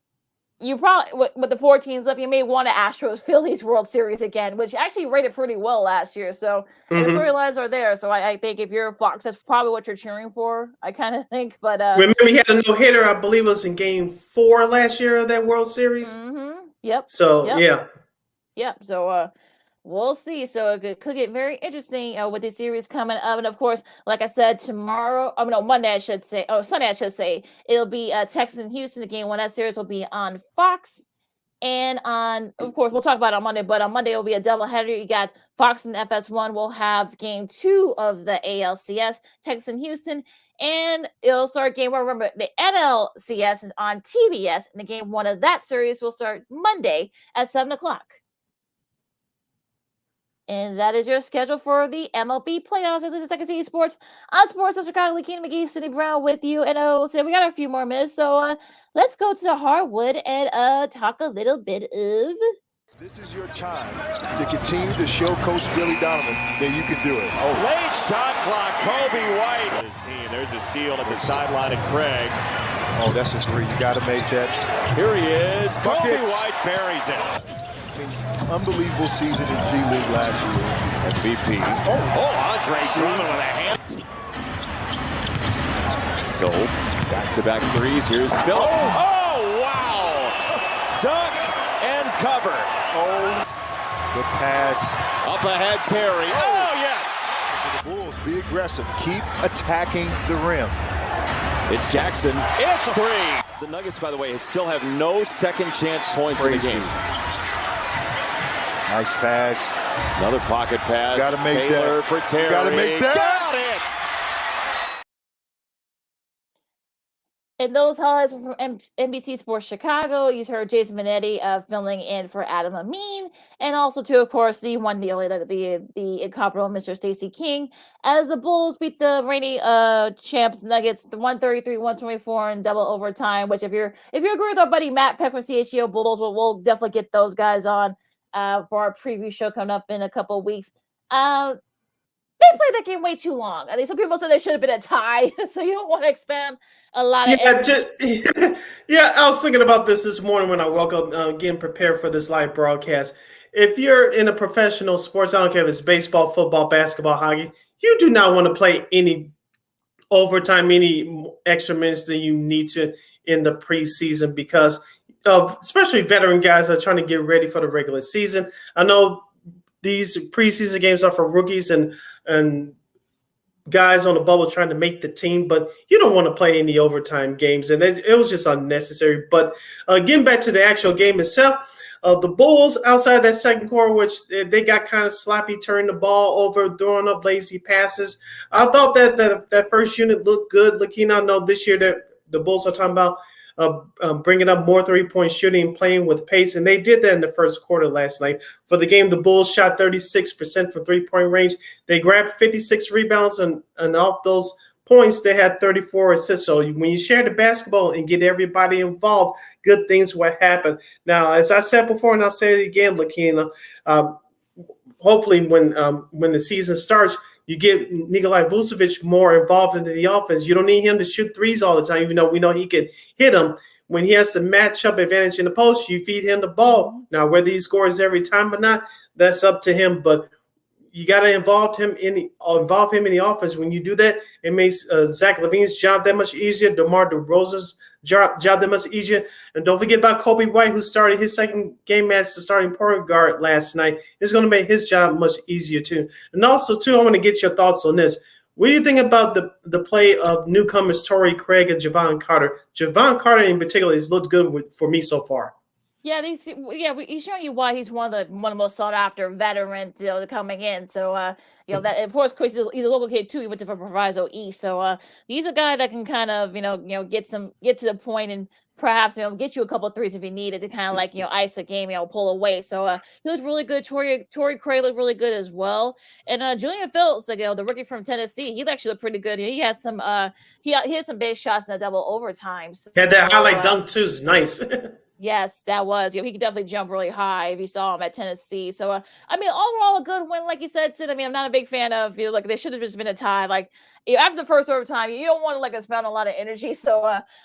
You probably with the 4 teams left, you may want to Astros Phillies World Series again, which actually rated pretty well last year. So the storylines are there. So I think if you're Fox, that's probably what you're cheering for. I kind of think. But remember, he had a no-hitter. I believe it was in Game 4 last year of that World Series. Yep. So yeah. So we'll see. So it could get very interesting with the series coming up. And of course, like I said, Monday, I should say, Sunday, I should say, it'll be Texas and Houston. The Game 1 that series will be on Fox. And of course, we'll talk about it on Monday, but on Monday, it'll be a doubleheader. You got Fox and FS1 will have Game 2 of the ALCS, Texas and Houston. And it'll start Game 1. Remember, the NLCS is on TBS, and the Game 1 of that series will start Monday at 7 o'clock. And that is your schedule for the MLB Playoffs. This is Second City Sports on Sports of Chicago. Leaking McGee, Cindy Brown with you. And so we got a few more minutes. So let's go to the hardwood and talk a little bit of. This is your time to continue to show Coach Billy Donovan that you can do it. Late shot clock, Kobe White. His team, there's a steal at the sideline at Craig. Oh, that's a three. You got to make that. Here he is. Kobe Buckets. White buries it. Unbelievable season in G League last year. MVP. Andre Drummond with a hand. So, back-to-back threes. Here's Phillip. Oh, wow! Duck and cover. Oh, the pass. Up ahead, Terry. Oh, yes! The Bulls, be aggressive. Keep attacking the rim. It's Jackson. It's 3. The Nuggets, by the way, still have no second chance points in the game. Nice pass. Another pocket pass. Got to make Taylor that. For Terry. Got to make that. Got it. And those highlights were from NBC Sports Chicago. You heard Jason Minetti filling in for Adam Amin. And also, too, of course, the one the only, the incomparable Mr. Stacey King. As the Bulls beat the reigning champs Nuggets, the 133-124 in double overtime, which if you agree with our buddy Matt Peck from CHGO Bulls, we'll definitely get those guys on for our preview show coming up in a couple of weeks. They played that game way too long. I think some people said they should have been a tie, so you don't want to expand a lot of. Yeah, I was thinking about this morning when I woke up, getting prepared for this live broadcast. If you're in a professional sports, I don't care if it's baseball, football, basketball, hockey, you do not want to play any overtime, any extra minutes than you need to in the preseason because of especially veteran guys that are trying to get ready for the regular season. I know these preseason games are for rookies and guys on the bubble trying to make the team, but you don't want to play any overtime games, and it was just unnecessary. But getting back to the actual game itself, the Bulls outside that second quarter, which they got kind of sloppy, turning the ball over, throwing up lazy passes. I thought that first unit looked good. Looking, I know this year that the Bulls are talking about bringing up more three-point shooting, playing with pace, and they did that in the first quarter last night. For the game, the Bulls shot 36% from three-point range. They grabbed 56 rebounds, and off those points, they had 34 assists. So when you share the basketball and get everybody involved, good things will happen. Now, as I said before, and I'll say it again, Lakina, hopefully when the season starts, you get Nikolai Vucevic more involved into the offense. You don't need him to shoot threes all the time, even though we know he can hit them. When he has the matchup advantage in the post, you feed him the ball. Now, whether he scores every time or not, that's up to him. But you got to involve him in the offense. When you do that, it makes Zach LaVine's job that much easier. DeMar DeRozan's job that much easier. And don't forget about Kobe White, who started his second game as the starting point guard last night. It's going to make his job much easier too. And also too, I want to get your thoughts on this. What do you think about the play of newcomers Torrey Craig and Javon Carter? Javon Carter in particular has looked good for me so far. Yeah, he's showing you why he's one of the most sought after veterans, coming in. So, that of course, Chris, he's a local kid too. He went to Proviso East, so he's a guy that can kind of get to the point and perhaps get you a couple of threes if you needed to kind of like ice a game, pull away. So he looked really good. Torrey Craig looked really good as well, and Julian Phillips, the rookie from Tennessee, he actually looked pretty good. He had some he had some big shots in the double overtime. So, had that highlight dunk too. Is nice. Yes, that was. He could definitely jump really high if you saw him at Tennessee. So, overall a good win, like you said, Sid. I'm not a big fan of. They should have just been a tie. After the first overtime, you don't want to expend a lot of energy. So,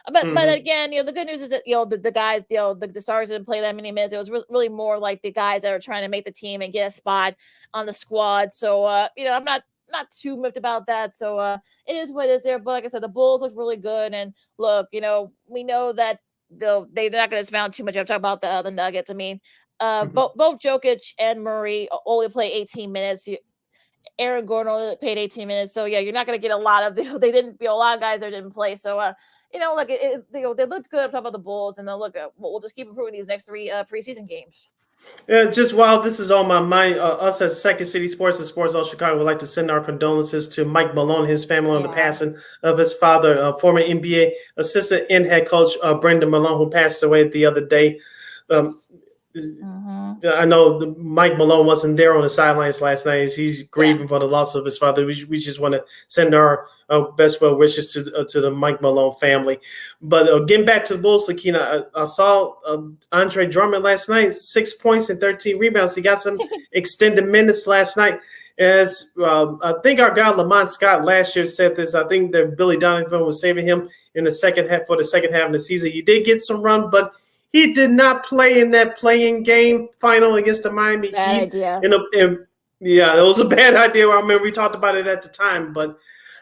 but again, the good news is that the guys, the stars didn't play that many minutes. It was really more like the guys that are trying to make the team and get a spot on the squad. So, I'm not too miffed about that. So, it is what it is there. But like I said, the Bulls look really good. And look, we know that. They're not going to spend too much. I'm talking about the Nuggets. Both Jokic and Murray only play 18 minutes. Aaron Gordon only played 18 minutes. So yeah, you're not going to get a lot of. They didn't. A lot of guys there didn't play. So they looked good. I'm talking about the Bulls, and then we'll just keep improving these next 3 preseason games. Yeah, just while this is on my mind, us at Second City Sports and Sports All Chicago would like to send our condolences to Mike Malone and his family on the passing of his father, former NBA assistant and head coach Brendan Malone, who passed away the other day. I know Mike Malone wasn't there on the sidelines last night as he's grieving for the loss of his father. We just want to send our best well wishes to the Mike Malone family. But getting back to the Bulls, Lakina, I saw Andre Drummond last night, 6 points and 13 rebounds. He got some extended minutes last night. As I think our guy Lamont Scott last year said this, I think that Billy Donovan was saving him in the second half of the season. He did get some run, but he did not play in that playing game final against the Miami Heat. Idea. Yeah, it was a bad idea. I remember we talked about it at the time, but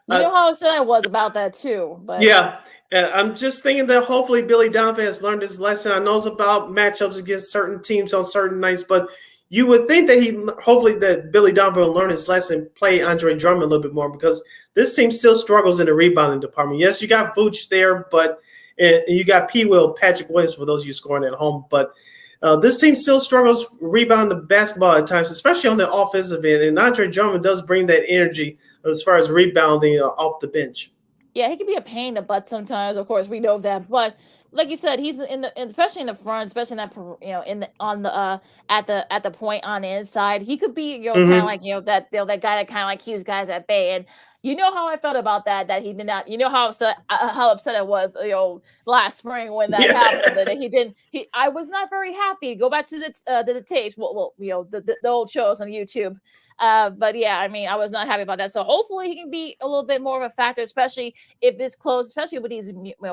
you know how upset I was about that too. But yeah, I'm just thinking that hopefully Billy Donovan has learned his lesson. I know it's about matchups against certain teams on certain nights, but you would think that hopefully that Billy Donovan will learn his lesson, play Andre Drummond a little bit more, because this team still struggles in the rebounding department. Yes, you got Vooch there, but and you got P. Will, Patrick Williams, for those of you scoring at home. But this team still struggles rebounding the basketball at times, especially on the offensive end. And Andre Drummond does bring that energy as far as rebounding off the bench. Yeah, he can be a pain in the butt sometimes. Of course, we know that. But like you said, he's especially in the front, especially in that at the point on the inside. He could be kind of like that guy that kind of like keeps guys at bay. And you know how I felt about that he did not. You know how upset I was last spring when that happened. That he didn't. I was not very happy. Go back to the tapes. Well, the old shows on YouTube. But yeah, I was not happy about that. So hopefully he can be a little bit more of a factor, especially if this close, especially with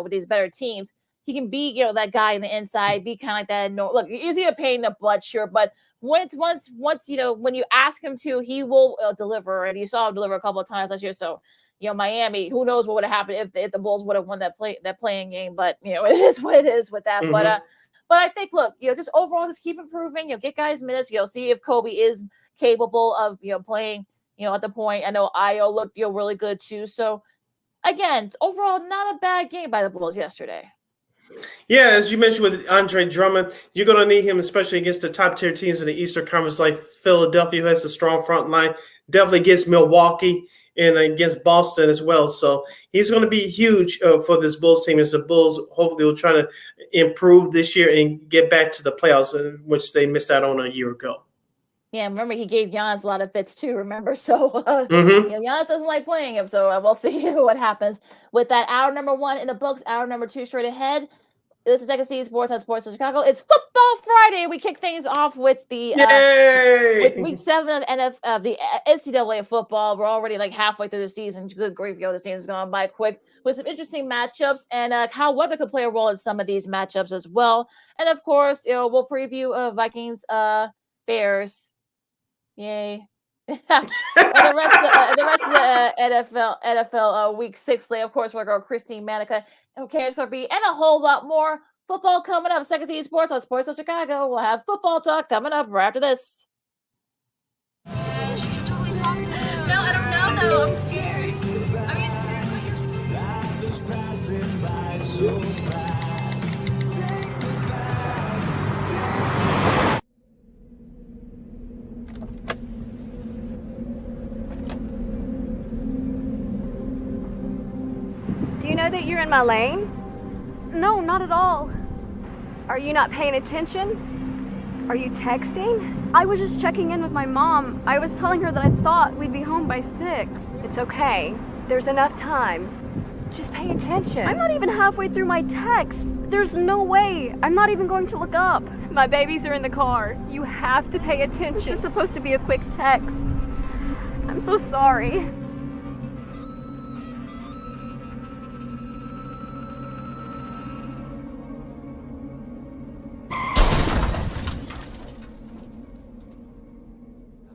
these better teams. He can be, that guy in the inside, be kind of like that. No, look, is he a pain in the butt? Sure, but once when you ask him to, he will deliver, and you saw him deliver a couple of times last year. So, Miami, who knows what would have happened if the Bulls would have won that playing game? But it is what it is with that. But I think, look, just overall, just keep improving. Get guys minutes. See if Kobe is capable of playing. At the point. I know Io looked really good too. So again, overall, not a bad game by the Bulls yesterday. Yeah, as you mentioned with Andre Drummond, you're going to need him, especially against the top-tier teams in the Eastern Conference like Philadelphia, who has a strong front line, definitely against Milwaukee and against Boston as well. So he's going to be huge for this Bulls team, as the Bulls hopefully will try to improve this year and get back to the playoffs, which they missed out on a year ago. Yeah, remember he gave Giannis a lot of fits too, remember? So, Giannis doesn't like playing him, so we'll see what happens with that. Hour number 1 in the books, hour number 2 straight ahead. This is Second City Sports on Sports in Chicago. It's Football Friday. We kick things off with the with Week 7 of the NCAA football. We're already like halfway through the season. Good grief, the season's gone by quick with some interesting matchups, and how weather could play a role in some of these matchups as well. And of course, we'll preview Vikings Bears. Yay. And the rest of the NFL Week 6 slate, of course, we're going to Christine Manika. KXRB, and a whole lot more football coming up. Second City Sports on Sports of Chicago. We'll have football talk coming up right after this. No, I don't know, though. I'm scared. I mean, you're so Do you know that you're in my lane? No, not at all. Are you not paying attention? Are you texting? I was just checking in with my mom. I was telling her that I thought we'd be home by 6. It's okay. There's enough time. Just pay attention. I'm not even halfway through my text. There's no way. I'm not even going to look up. My babies are in the car. You have to pay attention. It's just supposed to be a quick text. I'm so sorry.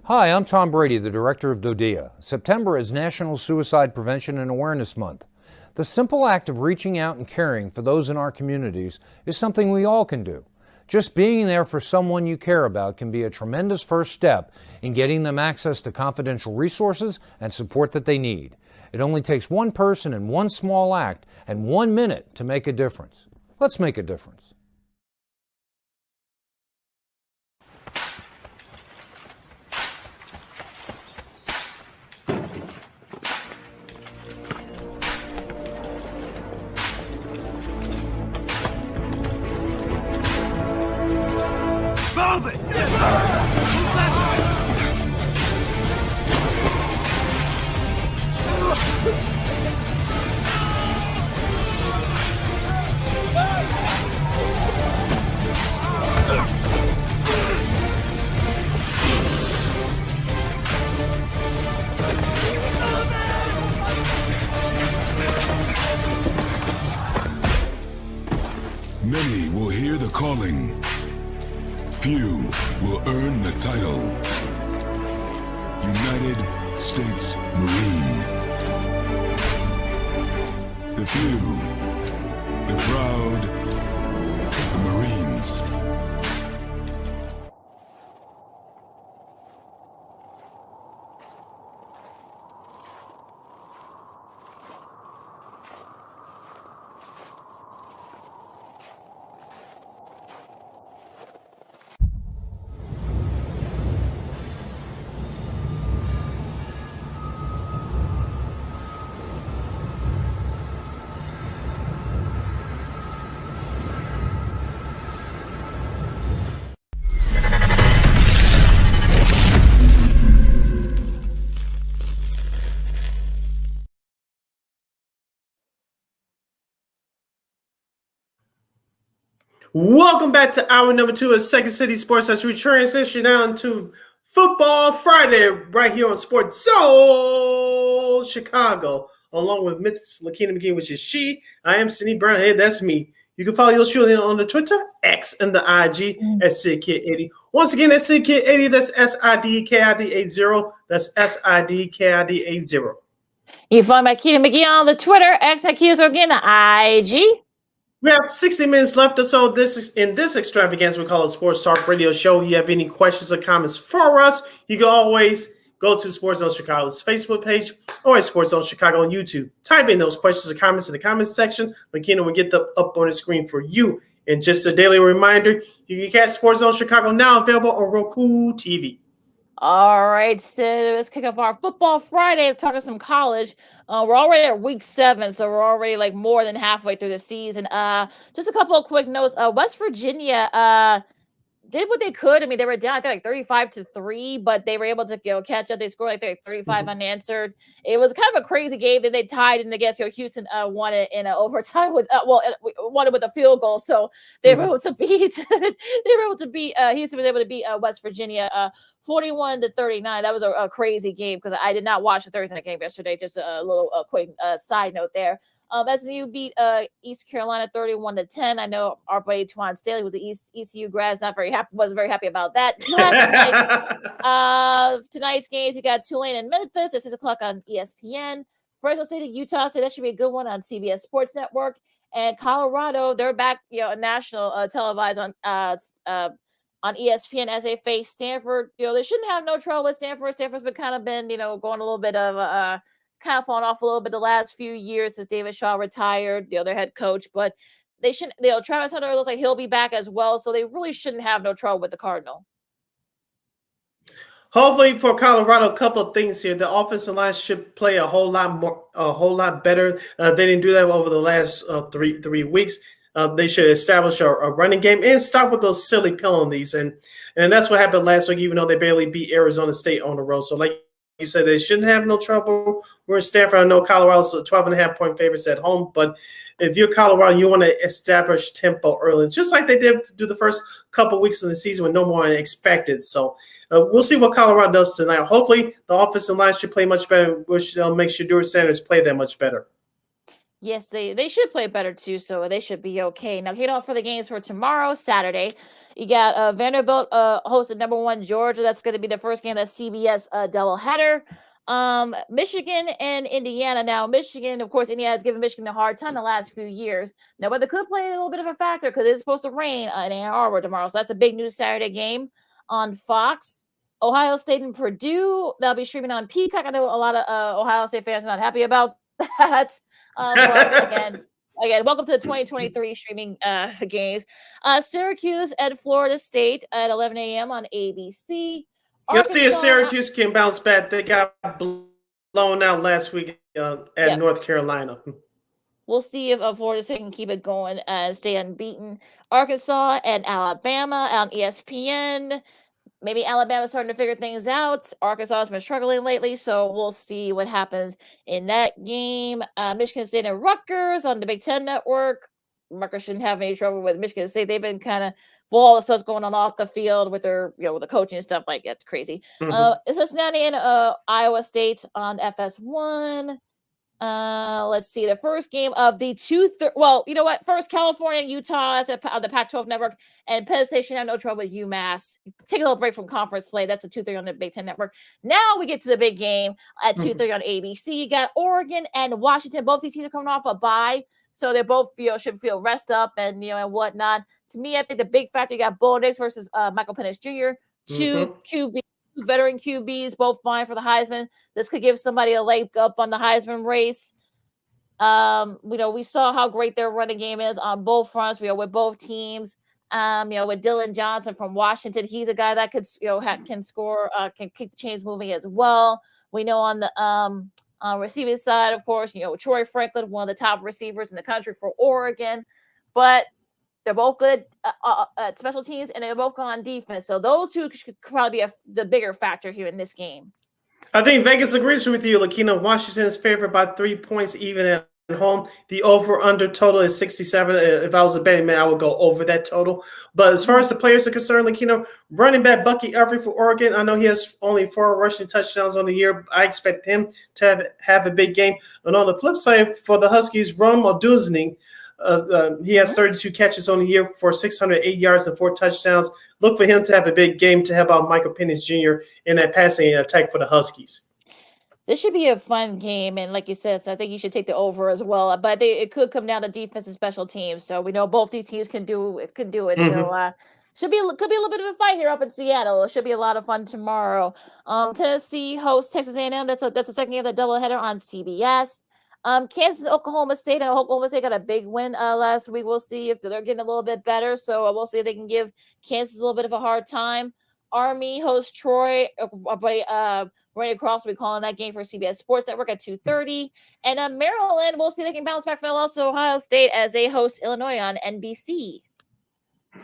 Hi, I'm Tom Brady, the director of DODEA. September is National Suicide Prevention and Awareness Month. The simple act of reaching out and caring for those in our communities is something we all can do. Just being there for someone you care about can be a tremendous first step in getting them access to confidential resources and support that they need. It only takes one person and one small act and 1 minute to make a difference. Let's make a difference. Move it! Yes, Many will hear the calling. Few will earn the title. United States Marine. The few, the proud, the Marines. Welcome back to hour number 2 of Second City Sports as we transition down to Football Friday right here on Sports Zone Chicago, along with Miss Lakina McGee, which is she. I am Cindy Brown. Hey, that's me. You can follow yours truly on the Twitter, X, and the IG at SidKid80. Once again, that's SidKid80. That's SIDKID80. That's SIDKID80. You can find my Keita McGee on the Twitter, X, or again, the IG. We have 60 minutes left or so. In this extravaganza we call it Sports Talk Radio Show. If you have any questions or comments for us, you can always go to Sports Zone Chicago's Facebook page or at Sports Zone Chicago on YouTube. Type in those questions or comments in the comments section. McKenna will get them up on the screen for you. And just a daily reminder, you can catch Sports Zone Chicago now available on Roku TV. All right, so let's kick off our Football Friday. Talking some college. We're already at week 7, so we're already like more than halfway through the season. Just a couple of quick notes. West Virginia did what they could. I mean, they were down, I think, like 35-3, but they were able to catch up. They scored like 35 unanswered. It was kind of a crazy game. Then they tied, and I guess Houston won it in overtime with won it with a field goal. So they were able to beat. Houston was able to beat West Virginia 41-39. That was a crazy game because I did not watch the Thursday night game yesterday. Just a little quick side note there. SMU beat East Carolina 31-10. I know our buddy Twan Staley was an ECU grad. Wasn't very happy about that. Tonight's games, you got Tulane and Memphis at 6 o'clock on ESPN. Fresno State and Utah State, that should be a good one on CBS Sports Network. And Colorado, they're back, national televised on ESPN as they face Stanford. They shouldn't have no trouble with Stanford. Stanford's been kind of been, going a little bit of kind of falling off a little bit the last few years since David Shaw retired, their head coach. But they shouldn't, Travis Hunter looks like he'll be back as well. So they really shouldn't have no trouble with the Cardinal. Hopefully for Colorado, a couple of things here. The offensive line should play a whole lot better. They didn't do that over the last 3 weeks. They should establish a running game and stop with those silly penalties. And that's what happened last week, even though they barely beat Arizona State on the road. So like you said, they shouldn't have no trouble. We're in Stanford. I know Colorado's 12.5-point favorites at home, but if you're Colorado, you want to establish tempo early, just like they did do the first couple of weeks of the season when no more expected. So we'll see what Colorado does tonight. Hopefully, the offensive line should play much better, which make Shedeur Sanders play that much better. Yes, they should play better too, so they should be okay. Now, hit off for the games for tomorrow, Saturday. You got Vanderbilt hosting number 1 Georgia. That's going to be the first game. That's CBS doubleheader. Michigan and Indiana. Now, Michigan, of course, Indiana has given Michigan a hard time the last few years. Now, weather could play a little bit of a factor because it's supposed to rain in Ann Arbor tomorrow. So that's a big news Saturday game on Fox. Ohio State and Purdue. They'll be streaming on Peacock. I know a lot of Ohio State fans are not happy about that. But again, welcome to the 2023 streaming games. Syracuse and Florida State at 11 a.m. on ABC. You'll see if Syracuse can bounce back. They got blown out last week at North Carolina. We'll see if Florida State can keep it going and stay unbeaten. Arkansas and Alabama on ESPN. Maybe Alabama's starting to figure things out. Arkansas has been struggling lately, so we'll see what happens in that game. Michigan State and Rutgers on the Big Ten Network. Rutgers shouldn't have any trouble with Michigan State. They've been kind of all the stuff's going on off the field with their, with the coaching and stuff like that. It's crazy. Cincinnati and Iowa State on FS1. Let's see, the first game of the first California and Utah as on the Pac-12 network, and Penn State should have no trouble with UMass. Take a little break from conference play. That's the 2:30 on the Big Ten Network. Now we get to the big game at 2:30 on ABC. You got Oregon and Washington. Both these teams are coming off a bye, so they both should feel rest up and and whatnot. To me, I think the big factor, you got Bo Nix versus Michael Penix Jr. Two veteran QBs, both vying for the Heisman. This could give somebody a leg up on the Heisman race. We saw how great their running game is on both fronts. with both teams. With Dylan Johnson from Washington, he's a guy that could, can score, can keep the chains moving as well. We know on the receiving side, of course, Troy Franklin, one of the top receivers in the country for Oregon, but they're both good at special teams, and they're both good on defense. So those two could probably be the bigger factor here in this game. I think Vegas agrees with you, Lakina. Washington is favored by 3 points even at home. The over-under total is 67. If I was a betting man, I would go over that total. But as far as the players are concerned, Lakina, running back Bucky Everett for Oregon, I know he has only 4 rushing touchdowns on the year. I expect him to have a big game. And on the flip side, for the Huskies, Rome Oduzny, he has 32 catches on the year for 608 yards and 4 touchdowns. Look for him to have a big game to help out Michael Penix Jr. in that passing attack for the Huskies. This should be a fun game, and like you said, so I think you should take the over as well. But it could come down to defense and special teams. So we know both these teams can do it. So could be a little bit of a fight here up in Seattle. It should be a lot of fun tomorrow. Tennessee hosts Texas A&M. That's the second game of the doubleheader on CBS. Kansas, Oklahoma State, and Oklahoma State got a big win last week. We'll see if they're getting a little bit better. So we'll see if they can give Kansas a little bit of a hard time. Army hosts Troy. Randy Croft will be calling that game for CBS Sports Network at 2:30. And Maryland, we'll see if they can bounce back from also Ohio State as they host Illinois on NBC.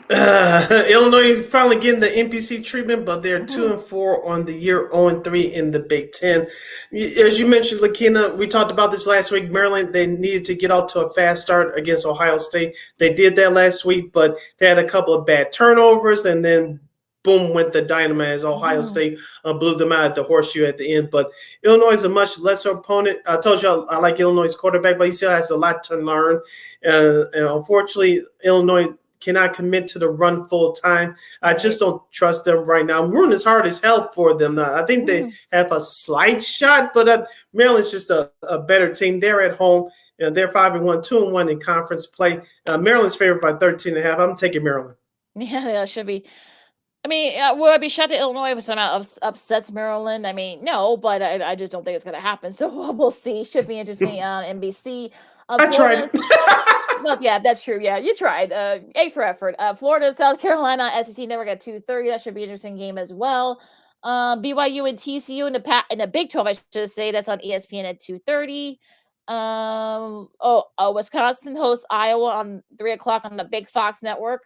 Illinois finally getting the NBC treatment, but they're 2-4 on the year, 0-3 in the Big Ten. As you mentioned, Lakina, we talked about this last week. Maryland, they needed to get off to a fast start against Ohio State. They did that last week, but they had a couple of bad turnovers, and then boom went the dynamite as Ohio State blew them out at the horseshoe at the end. But Illinois is a much lesser opponent. I told you I like Illinois' quarterback, but he still has a lot to learn. And unfortunately, Illinois cannot commit to the run full time. I just don't trust them right now. I'm rooting as hard as hell for them now. I think they have a slight shot, but Maryland's just a better team. They're at home. They're 5-1, 2-1 in conference play. Maryland's favored by 13.5. I'm taking Maryland. Yeah, that should be. I mean, would I be shocked that Illinois if somehow upsets Maryland? I mean, no, but I just don't think it's going to happen. So we'll see. Should be interesting on NBC. I tried. Well, yeah, that's true. Yeah, you tried. A for effort. Florida, South Carolina, SEC Network at 2:30. That should be an interesting game as well. BYU and TCU in the Big 12, I should say. That's on ESPN at 2:30. Wisconsin hosts Iowa on 3:00 on the Big Fox Network.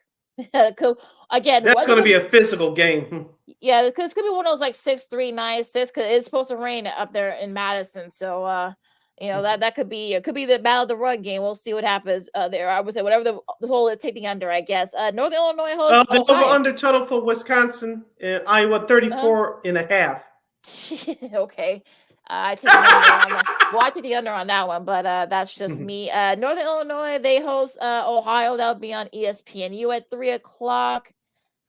Cool. Again, that's going to be a physical game. Yeah, because it's going to be one of those like 6-3, 9-6, because it's supposed to rain up there in Madison. So, that could be the battle of the run game. We'll see what happens there. I would say whatever the total is, take the under, I guess. Northern Illinois hosts the over-under total for Wisconsin and Iowa, 34.5. Okay. I take the under on that. Well, I take the under on that one, but that's just me. Northern Illinois, they host Ohio. That'll be on ESPNU at 3:00.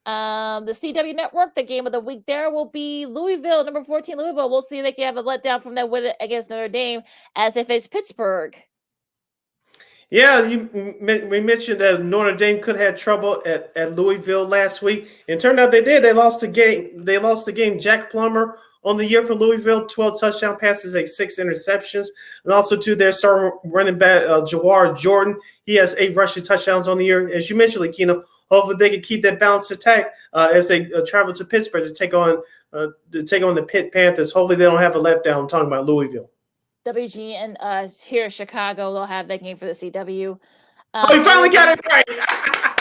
The CW Network, the game of the week there will be Louisville, number 14 Louisville. We'll see if they can have a letdown from that win against Notre Dame as they face Pittsburgh. Yeah, we mentioned that Notre Dame could have trouble at Louisville last week. And turned out they did. They lost the game. Jack Plummer on the year for Louisville, 12 touchdown passes, 6 interceptions. And also, to their star running back, Jawar Jordan. He has 8 rushing touchdowns on the year. As you mentioned, Lakina, hopefully they can keep that balanced attack as they travel to Pittsburgh to take on the Pitt Panthers. Hopefully they don't have a letdown. I'm talking about Louisville. WG and here in Chicago, they'll have that game for the CW. We finally got it right.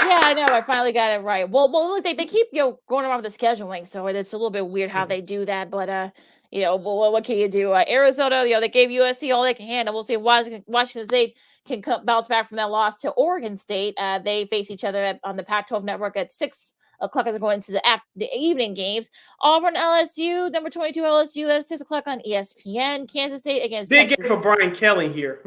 Yeah, I know. I finally got it right. Well, look, they keep going around with the scheduling, so it's a little bit weird how they do that. But what can you do? Arizona, they gave USC all they can handle. We'll see if Washington State can bounce back from that loss to Oregon State. They face each other on the Pac-12 network at 6:00 as they're going to the evening games. Auburn, LSU, number 22 LSU, that's 6:00 on ESPN. Kansas State against big Texas. game for Brian Kelly here.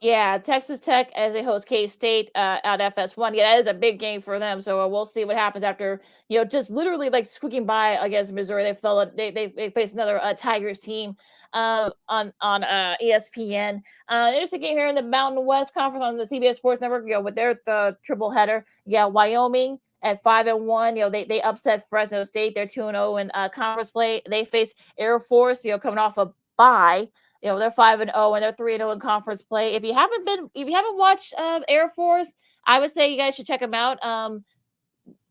Yeah, Texas Tech as they host K-State out FS1. Yeah, that is a big game for them. So we'll see what happens after, just literally like squeaking by against Missouri. They faced another Tigers team on ESPN. Interesting game here in the Mountain West Conference on the CBS Sports Network. With their triple header. Yeah, Wyoming at 5-1. They upset Fresno State. They're 2-0 in conference play. They face Air Force. Coming off a bye. They're 5-0 and they're 3-0 in conference play. If you haven't watched Air Force, I would say you guys should check them out.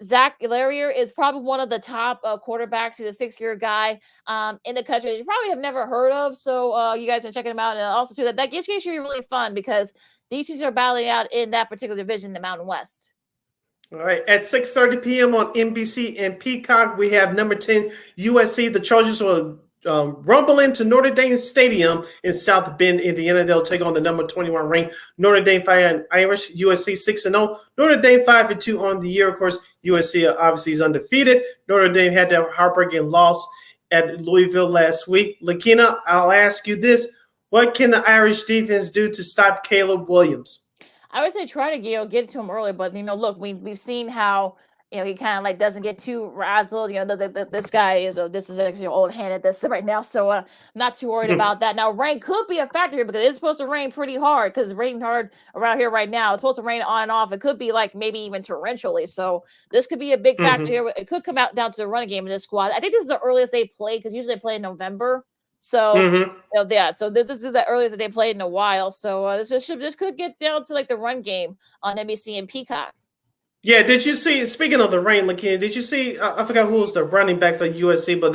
Zach Larrier is probably one of the top quarterbacks. He's a 6-year guy in the country that you probably have never heard of. So you guys can check him out. And also too, that game should be really fun because these teams are battling out in that particular division in the Mountain West. All right, at 6:30 p.m. on NBC and Peacock, we have number 10 USC. The Trojans will rumble into Notre Dame Stadium in South Bend, Indiana. They'll take on the number 21 ranked Notre Dame Fighting Irish. USC 6-0. Notre Dame 5-2 on the year. Of course, USC obviously is undefeated. Notre Dame had that heartbreaking loss at Louisville last week. Lakina, I'll ask you this: what can the Irish defense do to stop Caleb Williams? I would say try to get to him early, but look, we've seen how. He kind of like doesn't get too razzled. This guy is actually old hand at this right now, so I'm not too worried about that. Now, rain could be a factor here because it's supposed to rain pretty hard because it's raining hard around here right now. It's supposed to rain on and off. It could be like maybe even torrentially. So this could be a big factor here. It could come out down to the running game in this squad. I think this is the earliest they play because usually they play in November. So yeah, so this is the earliest that they played in a while. So this could get down to like the run game on NBC and Peacock. Yeah, did you see, speaking of the rain, Lakina, did you see, I forgot who was the running back for USC, but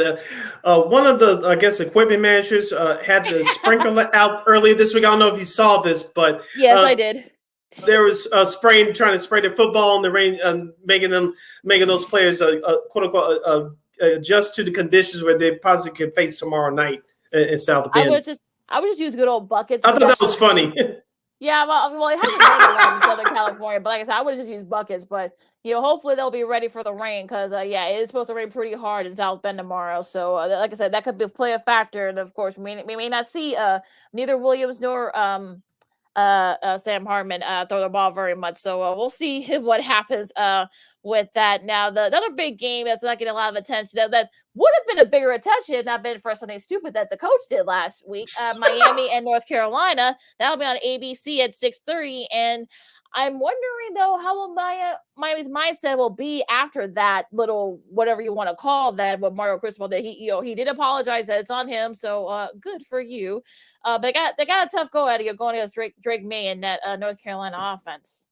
one of the, I guess, equipment managers had the sprinkler out earlier this week. I don't know if you saw this, but yes, I did. There was trying to spray the football in the rain, making those players, quote unquote, adjust to the conditions where they possibly could face tomorrow night in South Bend. I would just use good old buckets. I thought that was funny. Yeah, well, it hasn't rained a lot in Southern California, but like I said, I would just use buckets. But hopefully they'll be ready for the rain because it is supposed to rain pretty hard in South Bend tomorrow. So, like I said, that could play a factor. And of course, we may not see neither Williams nor Sam Hartman throw the ball very much. So we'll see what happens with that. Now, another big game that's not getting a lot of attention that would have been a bigger attention had not been for something stupid that the coach did last week. Miami and North Carolina. That'll be on ABC at 6:30. And I'm wondering though how Miami's mindset will be after that little whatever you want to call that. What Mario Cristobal did, he did apologize that it's on him, so good for you. But they got a tough go at it going against Drake May and that North Carolina offense.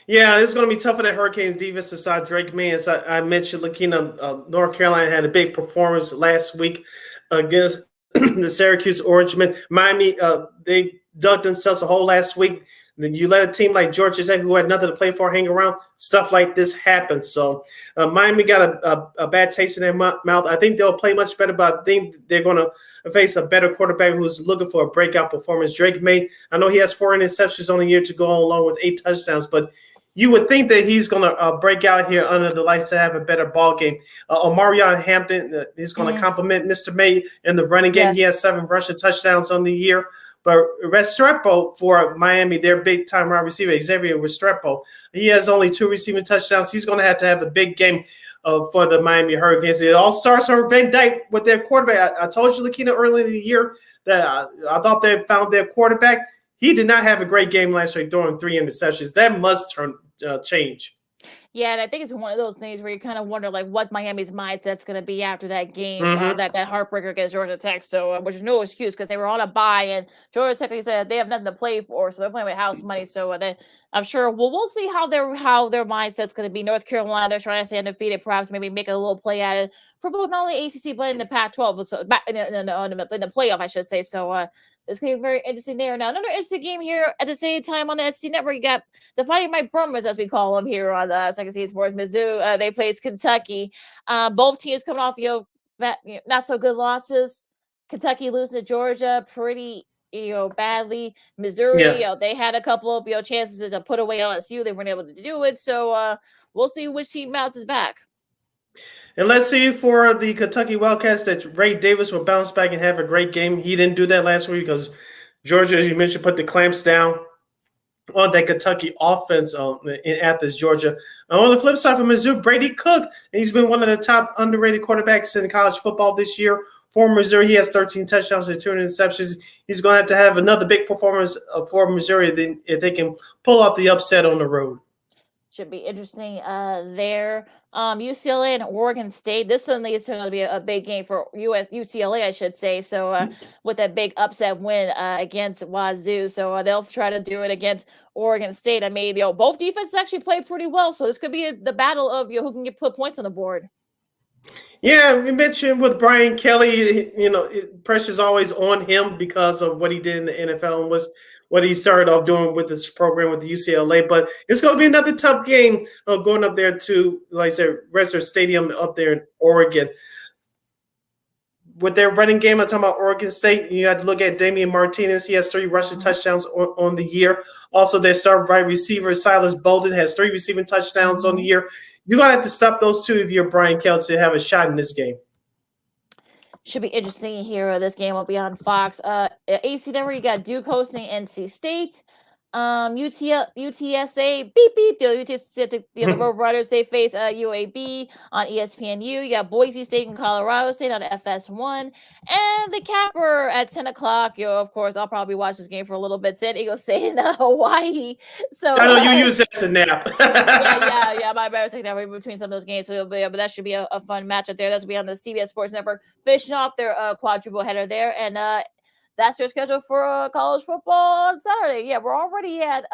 Yeah, it's going to be tough for that Hurricanes defense to stop Drake May. As I mentioned, Lakina, North Carolina had a big performance last week against the Syracuse Orangemen. Miami, they dug themselves a hole last week. Then you let a team like Georgia Tech, who had nothing to play for, hang around. Stuff like this happens. So Miami got a bad taste in their mouth. I think they'll play much better, but I think they're going to face a better quarterback who's looking for a breakout performance. Drake May, I know he has 4 interceptions on the year to go along with 8 touchdowns, but you would think that he's going to break out here under the lights to have a better ball game. Omarion Hampton is going to compliment Mr. May in the running game. Yes. He has 7 rushing touchdowns on the year. But Restrepo for Miami, their big-time wide receiver, Xavier Restrepo, he has only 2 receiving touchdowns. He's going to have a big game for the Miami Hurricanes. It all starts on Van Dyke with their quarterback. I told you, Lakina, earlier in the year that I thought they found their quarterback. He did not have a great game last week, throwing 3 interceptions. That must change. Yeah, and I think it's one of those things where you kind of wonder, like, what Miami's mindset's going to be after that game, that heartbreaker against Georgia Tech. So, which is no excuse because they were on a bye, and Georgia Tech, like you said, they have nothing to play for, so they're playing with house money. So, I'm sure we'll see how their mindset's going to be. North Carolina, they're trying to stay undefeated, perhaps maybe make a little play at it for both not only ACC but in the Pac-12, so in the playoff, I should say. So, it's going to be very interesting there. Now, another interesting game here at the same time on the SC Network. You got the Fighting Mike Brummers, as we call them here on the Second City Sports. Mizzou, they plays Kentucky. Both teams coming off, not so good losses. Kentucky losing to Georgia pretty, badly. Missouri, they had a couple of, chances to put away LSU. They weren't able to do it. So we'll see which team bounces back. And let's see for the Kentucky Wildcats that Ray Davis will bounce back and have a great game. He didn't do that last week because Georgia, as you mentioned, put the clamps down on that Kentucky offense in Athens, Georgia. On the flip side for Mizzou, Brady Cook, he's been one of the top underrated quarterbacks in college football this year. For Missouri, he has 13 touchdowns and 2 interceptions. He's going to have another big performance for Missouri if they can pull off the upset on the road. Should be interesting there. UCLA and Oregon State. This suddenly is going to be a big game for UCLA, I should say. So with that big upset win against Wazoo, so they'll try to do it against Oregon State. I mean, both defenses actually played pretty well, so this could be the battle of who can put points on the board. Yeah, we mentioned with Brian Kelly, pressure's always on him because of what he did in the NFL and what he started off doing with this program with the UCLA. But it's going to be another tough game going up there to, like I said, Reser Stadium up there in Oregon. With their running game, I'm talking about Oregon State, you have to look at Damian Martinez. He has 3 rushing touchdowns on the year. Also, their star wide receiver, Silas Bolden, has 3 receiving touchdowns on the year. You're going to have to stop those 2 if you're Brian Kelly to have a shot in this game. Should be interesting here. This game will be on Fox. AC Network, you got Duke hosting NC State. UTSA, beep, beep. The Road Riders, they face UAB on ESPNU. You got Boise State and Colorado State on FS1. And the capper at 10 o'clock. Of course, I'll probably watch this game for a little bit. San Diego State in Hawaii. So I know you use that as a nap. yeah. I better take that way between some of those games. So, but that should be a fun matchup there. That's going to be on the CBS Sports Network, finishing off their quadruple header there. And that's your schedule for college football on Saturday. Yeah, we're already at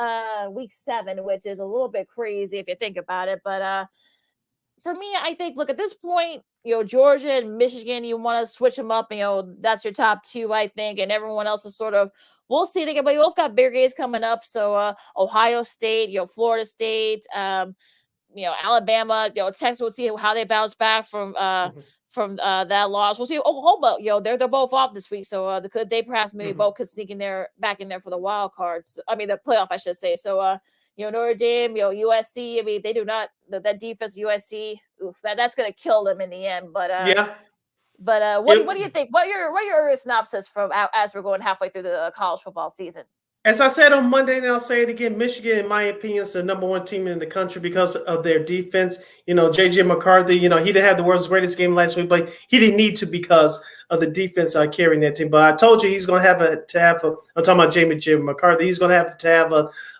week 7, which is a little bit crazy if you think about it. But for me, I think, look, at this point, Georgia and Michigan, you want to switch them up. That's your top 2, I think. And everyone else is sort of, we'll see. But you both got bigger games coming up. So Ohio State, Florida State, Alabama, Texas, we'll see how they bounce back from that loss. We'll see. Oklahoma, they're both off this week, so could they perhaps maybe both could sneak back in there for the wild cards. I mean, the playoff, I should say. So, Notre Dame, USC. I mean, they do not that defense. USC, that's going to kill them in the end. But yeah. But what do you think? What are your synopsis from as we're going halfway through the college football season? As I said on Monday, and I'll say it again, Michigan, in my opinion, is the number one team in the country because of their defense. J.J. McCarthy, he didn't have the world's greatest game last week, but he didn't need to because of the defense carrying that team. But I told you he's going to have I'm talking about J.J. McCarthy, he's going to have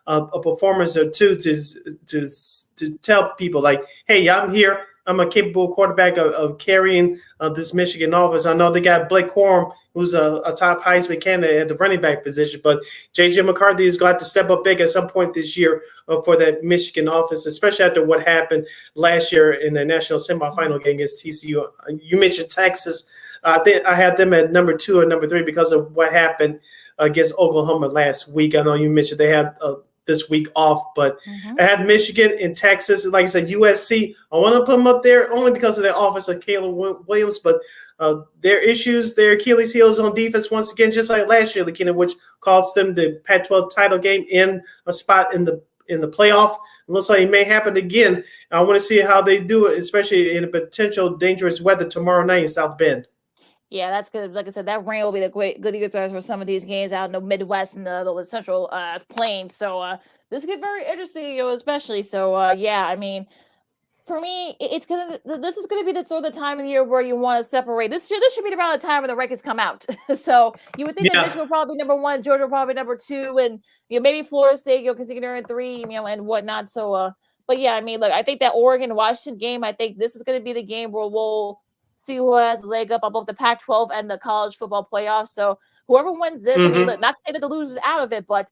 a performance or two to tell people like, hey, I'm here. I'm a capable quarterback of carrying this Michigan offense. I know they got Blake Corum, who's a top Heisman candidate at the running back position, but J.J. McCarthy is going to have to step up big at some point this year for that Michigan offense, especially after what happened last year in the national semifinal game against TCU. You mentioned Texas. I think I had them at number 2 or number 3 because of what happened against Oklahoma last week. I know you mentioned they had this week off, but I had Michigan and Texas. Like I said, USC, I want to put them up there only because of their offense of Caleb Williams, but their issues, their Achilles heels on defense once again, just like last year, which cost them the Pac-12 title game in a spot in the playoff. It looks like it may happen again. I want to see how they do it, especially in a potential dangerous weather tomorrow night in South Bend. Yeah, that's good. Like I said, that rain will be the good equalizer for some of these games out in the Midwest and the Central Plains. So this could get very interesting, especially. So yeah, I mean, for me, this is gonna be the sort of the time of the year where you want to separate. This should be around the time when the rankings come out. So you would think that Michigan will probably be number 1, Georgia will probably be number 2, and maybe Florida State, because they're in 3, and whatnot. So but yeah, I mean, look, I think that Oregon Washington game, I think this is gonna be the game where we'll see who has a leg up on both the Pac-12 and the college football playoffs. So whoever wins this, I mean, look, not to say that the loser's out of it, but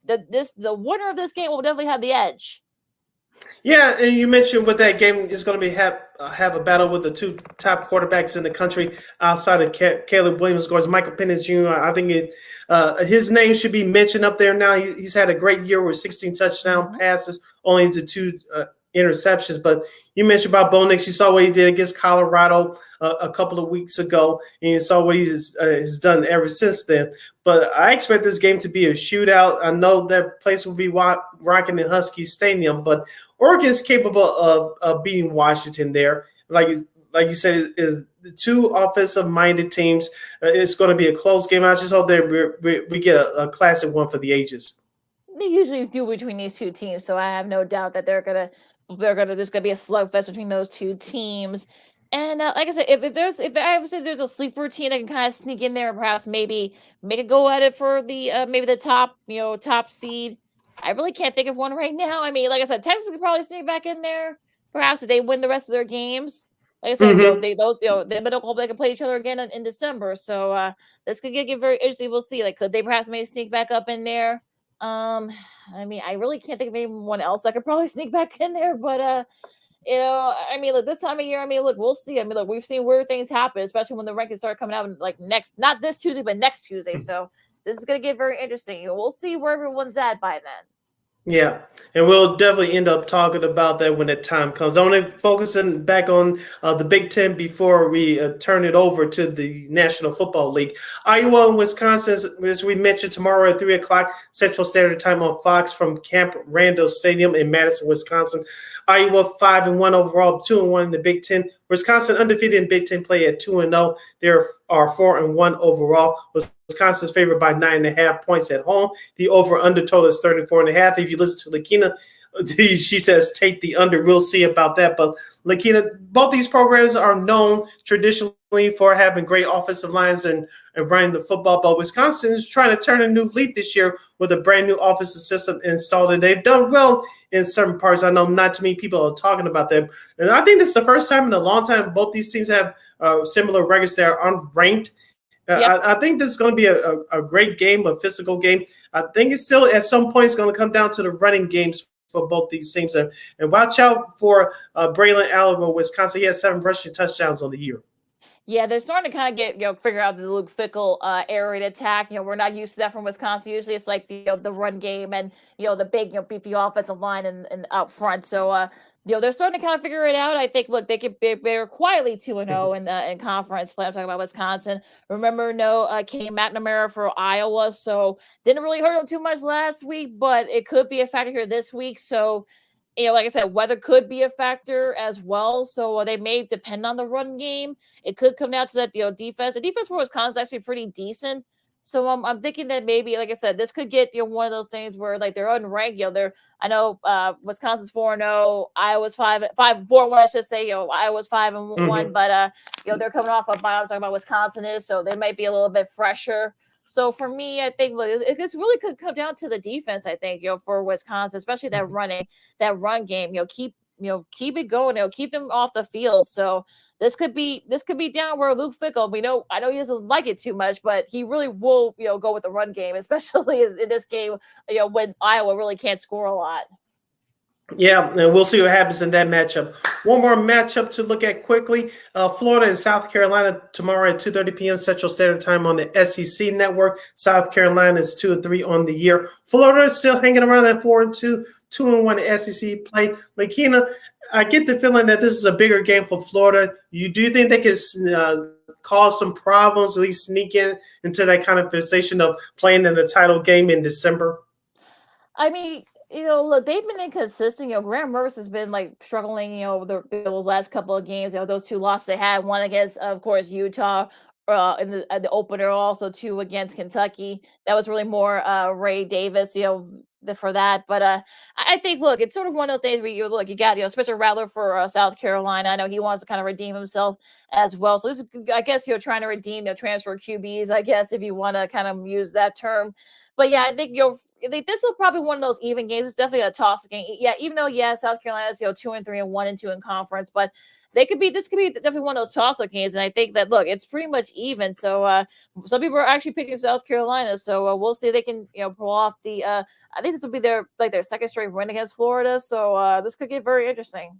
the winner of this game will definitely have the edge. Yeah, and you mentioned with that game is going to be have a battle with the 2 top quarterbacks in the country outside of Caleb Williams. Of course, Michael Penix Jr., I think his name should be mentioned up there now. He's had a great year with 16 touchdown passes, only to 2 interceptions. But you mentioned about Bo Nix. You saw what he did against Colorado a couple of weeks ago, and you saw what he's done ever since then. But I expect this game to be a shootout. I know that place will be rocking in Husky Stadium, but Oregon's capable of beating Washington there. Like you said, is the 2 offensive-minded teams. It's going to be a close game. I just hope that we get a classic one for the ages. They usually do between these 2 teams, so I have no doubt that there's gonna be a slugfest between those 2 teams. And like I said, if I would say there's a sleeper team that can kind of sneak in there and perhaps maybe make a go at it for the maybe the top seed, I really can't think of one right now. I mean, like I said, Texas could probably sneak back in there. Perhaps if they win the rest of their games. Like I said, they can play each other again in December. So this could get very interesting. We'll see. Like, could they perhaps maybe sneak back up in there? I mean, I really can't think of anyone else that could probably sneak back in there. But I mean, look, this time of year, I mean, look, we'll see. I mean, look, we've seen weird things happen, especially when the rankings start coming out like not this Tuesday, but next Tuesday. So this is going to get very interesting. We'll see where everyone's at by then. Yeah, and we'll definitely end up talking about that when the time comes. I want to focus back on the Big Ten before we turn it over to the National Football League. Iowa and Wisconsin, as we mentioned, tomorrow at 3 o'clock Central Standard Time on Fox from Camp Randall Stadium in Madison, Wisconsin. Iowa 5-1 overall, 2-1 in the Big Ten. Wisconsin undefeated in Big Ten play at 2-0. They are 4-1 overall. Wisconsin's favored by 9.5 points at home. The over/under total is 34.5. If you listen to Lakina, she says take the under. We'll see about that. But Lakina, both these programs are known traditionally for having great offensive lines and running the football. But Wisconsin is trying to turn a new leaf this year with a brand new offensive system installed. And they've done well in certain parts. I know not too many people are talking about them. And I think this is the first time in a long time both these teams have similar records that are unranked. Yep. I think this is going to be a great game, a physical game. I think it's still at some point it's going to come down to the running games for both these teams. And watch out for Braylon Allen of Wisconsin. He has 7 rushing touchdowns on the year. Yeah, they're starting to kind of get figure out the Luke Fickell air raid attack. We're not used to that from Wisconsin. Usually it's like the run game and the big beefy offensive line and out front. So they're starting to kind of figure it out. I think they're quietly 2-0 in conference play. I'm talking about Wisconsin. Remember, Cam McNamara for Iowa, so didn't really hurt them too much last week, but it could be a factor here this week. So like I said, weather could be a factor as well. So they may depend on the run game. It could come down to that defense. The defense for Wisconsin is actually pretty decent. So I'm thinking that maybe, like I said, this could get one of those things where like they're unranked. I know Wisconsin's 4-0, Iowa's 4-1, I should say. Iowa's 5-1, but they're coming off of I'm talking about Wisconsin is, so they might be a little bit fresher. So for me, I think it really could come down to the defense. I think for Wisconsin, especially that run game. Keep it going. Keep them off the field. So this could be down where Luke Fickell. I know he doesn't like it too much, but he really will go with the run game, especially in this game. When Iowa really can't score a lot. Yeah, and we'll see what happens in that matchup. One more matchup to look at quickly. Florida and South Carolina tomorrow at 2:30 p.m. Central Standard Time on the SEC Network. South Carolina is 2-3 on the year. Florida is still hanging around at 4-2, 2-1 SEC play. Lakina, I get the feeling that this is a bigger game for Florida. Do you think they could cause some problems, at least sneak into that kind of position of playing in the title game in December? I mean, look, they've been inconsistent. Graham Mervis has been struggling, those last couple of games. Those two losses they had, one against, of course, Utah in the opener, also 2 against Kentucky. That was really more Ray Davis, for that. But I think, look, it's sort of one of those days where you got, Spencer Rattler for South Carolina. I know he wants to kind of redeem himself as well. So this is, I guess, trying to redeem transfer QBs, I guess, if you want to kind of use that term. But yeah, I think this is probably one of those even games. It's definitely a toss game. Yeah, even though South Carolina's 2-3 and 1-2 in conference, but this could be definitely one of those toss-up games. And I think that it's pretty much even. So some people are actually picking South Carolina. So we'll see if they can pull off the. I think this will be their second straight win against Florida. So this could get very interesting.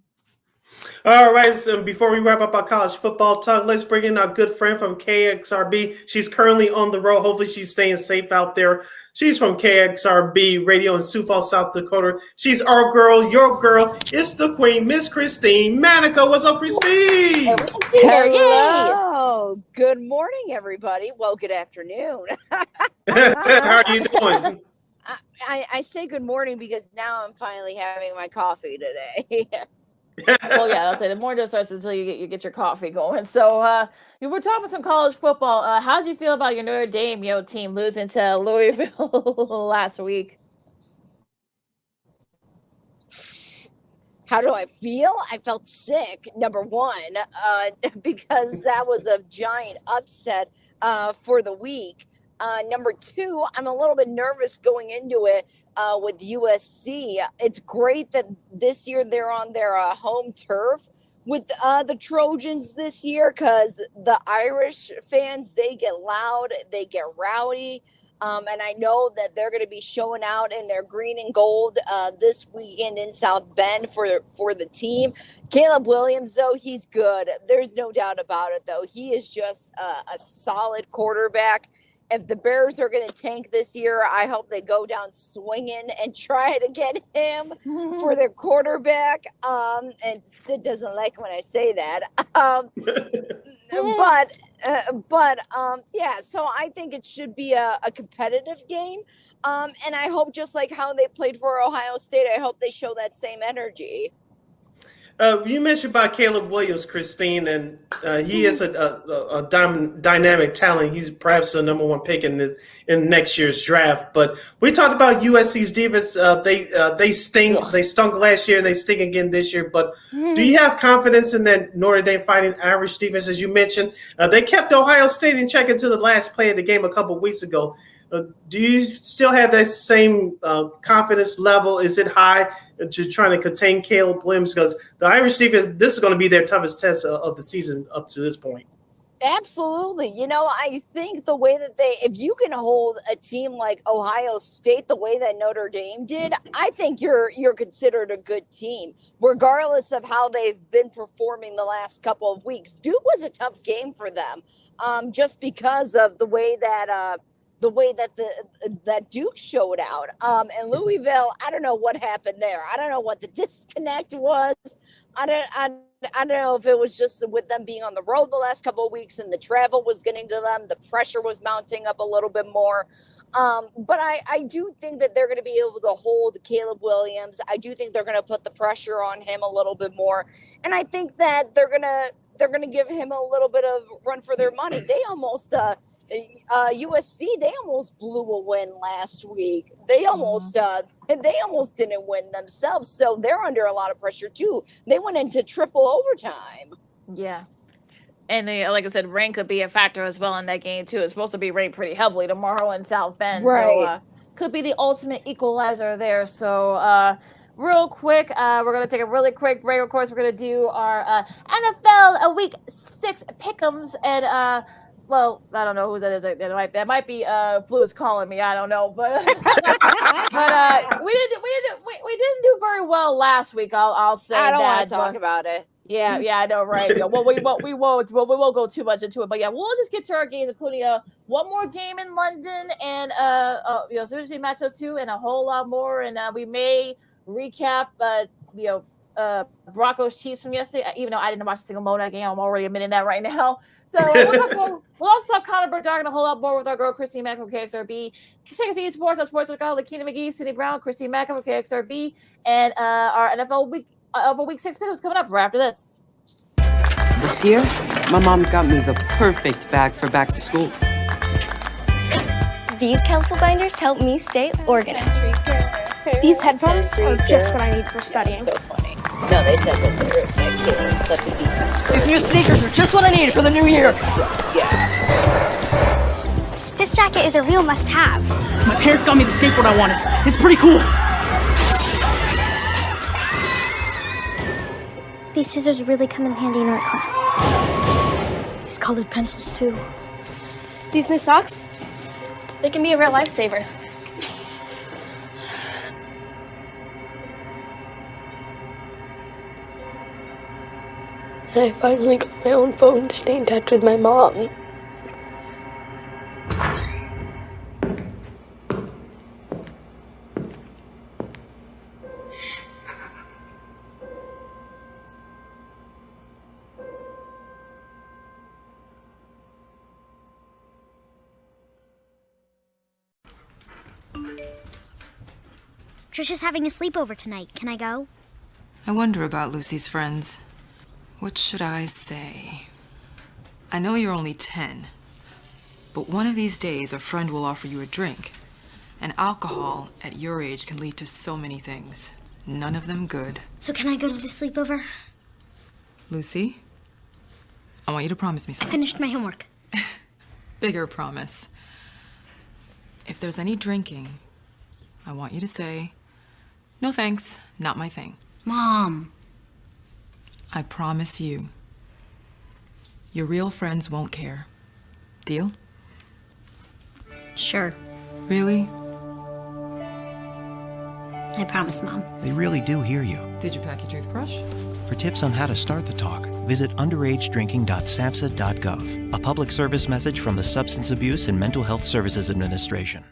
All right, so before we wrap up our college football talk, let's bring in our good friend from KXRB. She's currently on the road. Hopefully she's staying safe out there. She's from KXRB Radio in Sioux Falls, South Dakota. She's our girl, your girl. It's the queen, Miss Christine Manika. What's up, Christine? Hey, we can see her. Hello. Good morning, everybody. Well, good afternoon. How are you doing? I say good morning because now I'm finally having my coffee today. Well, yeah, I'll say the morning just starts until you get your coffee going. So we're talking some college football. How did you feel about your Notre Dame team losing to Louisville last week? How do I feel? I felt sick, number one, because that was a giant upset for the week. Number two, I'm a little bit nervous going into it with USC. It's great that this year they're on their home turf with the Trojans this year, because the Irish fans, they get loud, they get rowdy. And I know that they're going to be showing out in their green and gold this weekend in South Bend for the team. Caleb Williams, though, he's good. There's no doubt about it, though. He is just a solid quarterback. If the Bears are going to tank this year, I hope they go down swinging and try to get him for their quarterback. And Sid doesn't like when I say that. Yeah, so I think it should be a competitive game. And I hope, just like how they played for Ohio State, I hope they show that same energy. You mentioned about Caleb Williams, Christine, and he is a dynamic talent. He's perhaps the number one pick in next year's draft. But we talked about USC's defense. They stink. They stunk last year. They stink again this year. But do you have confidence in that Notre Dame Fighting Irish defense? As you mentioned, they kept Ohio State in check until the last play of the game a couple of weeks ago. Do you still have that same confidence level? Is it high to trying to contain Caleb Williams? Because the Irish defense, this is going to be their toughest test of the season up to this point. Absolutely. I think the way that if you can hold a team like Ohio State the way that Notre Dame did, I think you're considered a good team, regardless of how they've been performing the last couple of weeks. Duke was a tough game for them, just because of the way that that Duke showed out. And Louisville, I don't know what happened there. I don't know what the disconnect was. I don't know if it was just with them being on the road the last couple of weeks and the travel was getting to them. The pressure was mounting up a little bit more. But I do think that they're going to be able to hold Caleb Williams. I do think they're going to put the pressure on him a little bit more. And I think that they're going to give him a little bit of run for their money. They almost USC, they almost blew a win last week. They almost didn't win themselves, so they're under a lot of pressure too. They went into triple overtime. Yeah. And like I said, rain could be a factor as well in that game too. It's supposed to be rain pretty heavily tomorrow in South Bend, Right. so could be the ultimate equalizer there. So real quick, we're gonna take a really quick break. Of course, we're gonna do our NFL Week 6 pick'ems, and well, I don't know who that is. That might be Flu is calling me. I don't know, but we didn't do very well last week. I'll say I don't that. want to talk about it. Yeah, I know, right? Yeah, well, we won't go too much into it, but yeah, we'll just get to our games, including one more game in London, and Thursday matchups too, and a whole lot more, and we may recap Broncos Chiefs from yesterday. Even though I didn't watch a single Mona game, I'm already admitting that right now. So we'll also talk Connor Bedard and a whole lot more with our girl Christine Manika from KXRB. Second City Sports on Sports with Lakina McGee, Cindy Brown, Christine Manika from KXRB, and our NFL Week. Week 6 pick was coming up right after this. This year, my mom got me the perfect bag for back to school. These colorful binders help me stay organized. These headphones are just what I need for studying. So funny. No, they said that the defense. These new sneakers are just what I needed for the new year. Yeah. This jacket is a real must-have. My parents got me the skateboard I wanted. It's pretty cool. These scissors really come in handy in art class. These colored pencils, too. These new socks, they can be a real lifesaver. I finally got my own phone to stay in touch with my mom. Trisha's having a sleepover tonight. Can I go? I wonder about Lucy's friends. What should I say? I know you're only 10, but one of these days a friend will offer you a drink. And alcohol at your age can lead to so many things. None of them good. So can I go to the sleepover? Lucy, I want you to promise me I something. finished my homework. Bigger promise. If there's any drinking, I want you to say, "No thanks, not my thing." Mom. I promise you. Your real friends won't care. Deal? Sure. Really? I promise, Mom. They really do hear you. Did you pack your toothbrush? For tips on how to start the talk, visit underagedrinking.samhsa.gov, a public service message from the Substance Abuse and Mental Health Services Administration.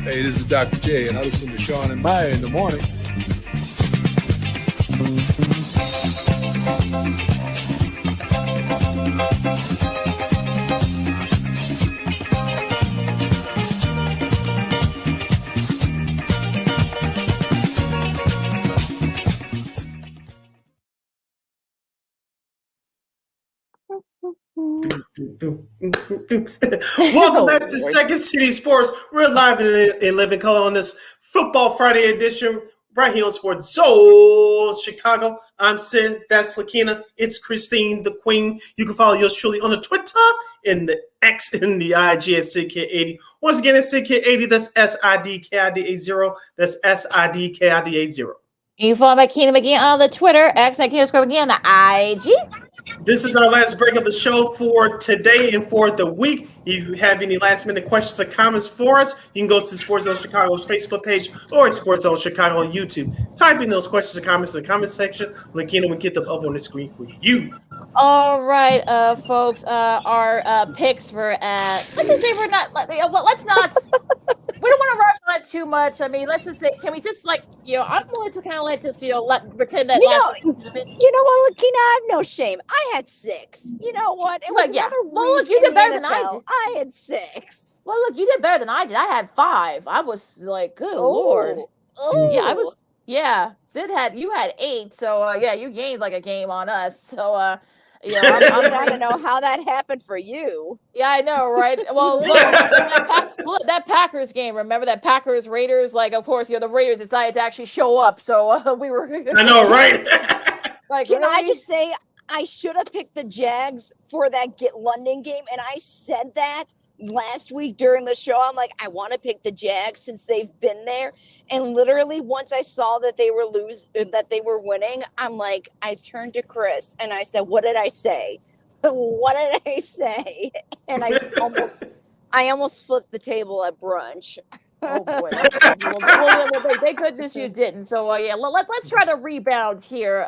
Hey, this is Dr. J, and I listen to Sean and Maya in the morning. Welcome back to Second City Sports. We're live in living color on this Football Friday edition right here on Sports Zone Chicago. I'm Sid. That's Lakina. It's Christine, the Queen. You can follow yours truly on the Twitter and the X and the IG at SidKid80. Once again, it's SidKid80. That's SIDKID80. That's SIDKID80. You can follow by Keenan McGee on the Twitter, X and Keenan McGee on the IG. This is our last break of the show for today and for the week. If you have any last-minute questions or comments for us, you can go to Sports Zone Chicago's Facebook page or Sports Zone Chicago on YouTube. Type in those questions or comments in the comment section. Lakina will get them up on the screen for you. All right, folks. Our picks for let's just say we're not. Let's not. We don't want to rush on it too much. I mean, let's just say, can we just I'm willing to kind of pretend that. You know what, Lakina? I have no shame. I had 6. You know what? It was another week. Well, look, you did better than I did. I had 6. Well, look, you did better than I did. I had 5. I was like, good Lord. Oh. Yeah, I was. Yeah, you had 8. So you gained like a game on us. So I don't know how that happened for you. Yeah, I know, right? Well, look, that Packers game. Remember that Packers Raiders? Like, of course, the Raiders decided to actually show up, so we were. I know, right? Can I just say, I should have picked the Jags for that London game, and I said that last week during the show. I'm like, I want to pick the Jags since they've been there. And literally, once I saw that they were winning, I'm like, I turned to Chris and I said, "What did I say? What did I say?" And I almost flipped the table at brunch. Oh boy! Well, thank goodness you didn't. So let's try to rebound here.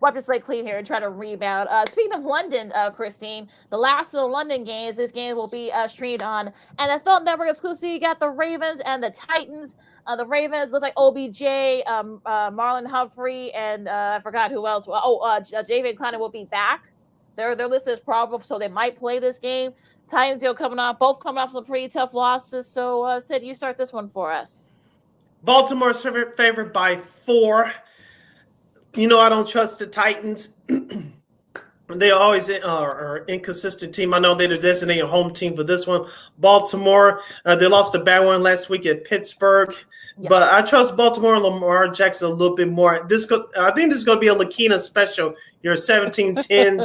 Wipe the slate clean here and try to rebound. Speaking of London, Christine, the last of the London games. This game will be streamed on NFL Network exclusively. You got the Ravens and the Titans. The Ravens looks like OBJ, Marlon Humphrey, and I forgot who else. Javion Clowney will be back. They're listed as probable, so they might play this game. Titans deal both coming off some pretty tough losses. So, Sid, you start this one for us. Baltimore's favored by 4. I don't trust the Titans. They always are an inconsistent team. I know they're the designated home team for this one. Baltimore, they lost a bad one last week at Pittsburgh. Yep. But I trust Baltimore and Lamar Jackson a little bit more. I think this is going to be a Lakina special. Your 17-10,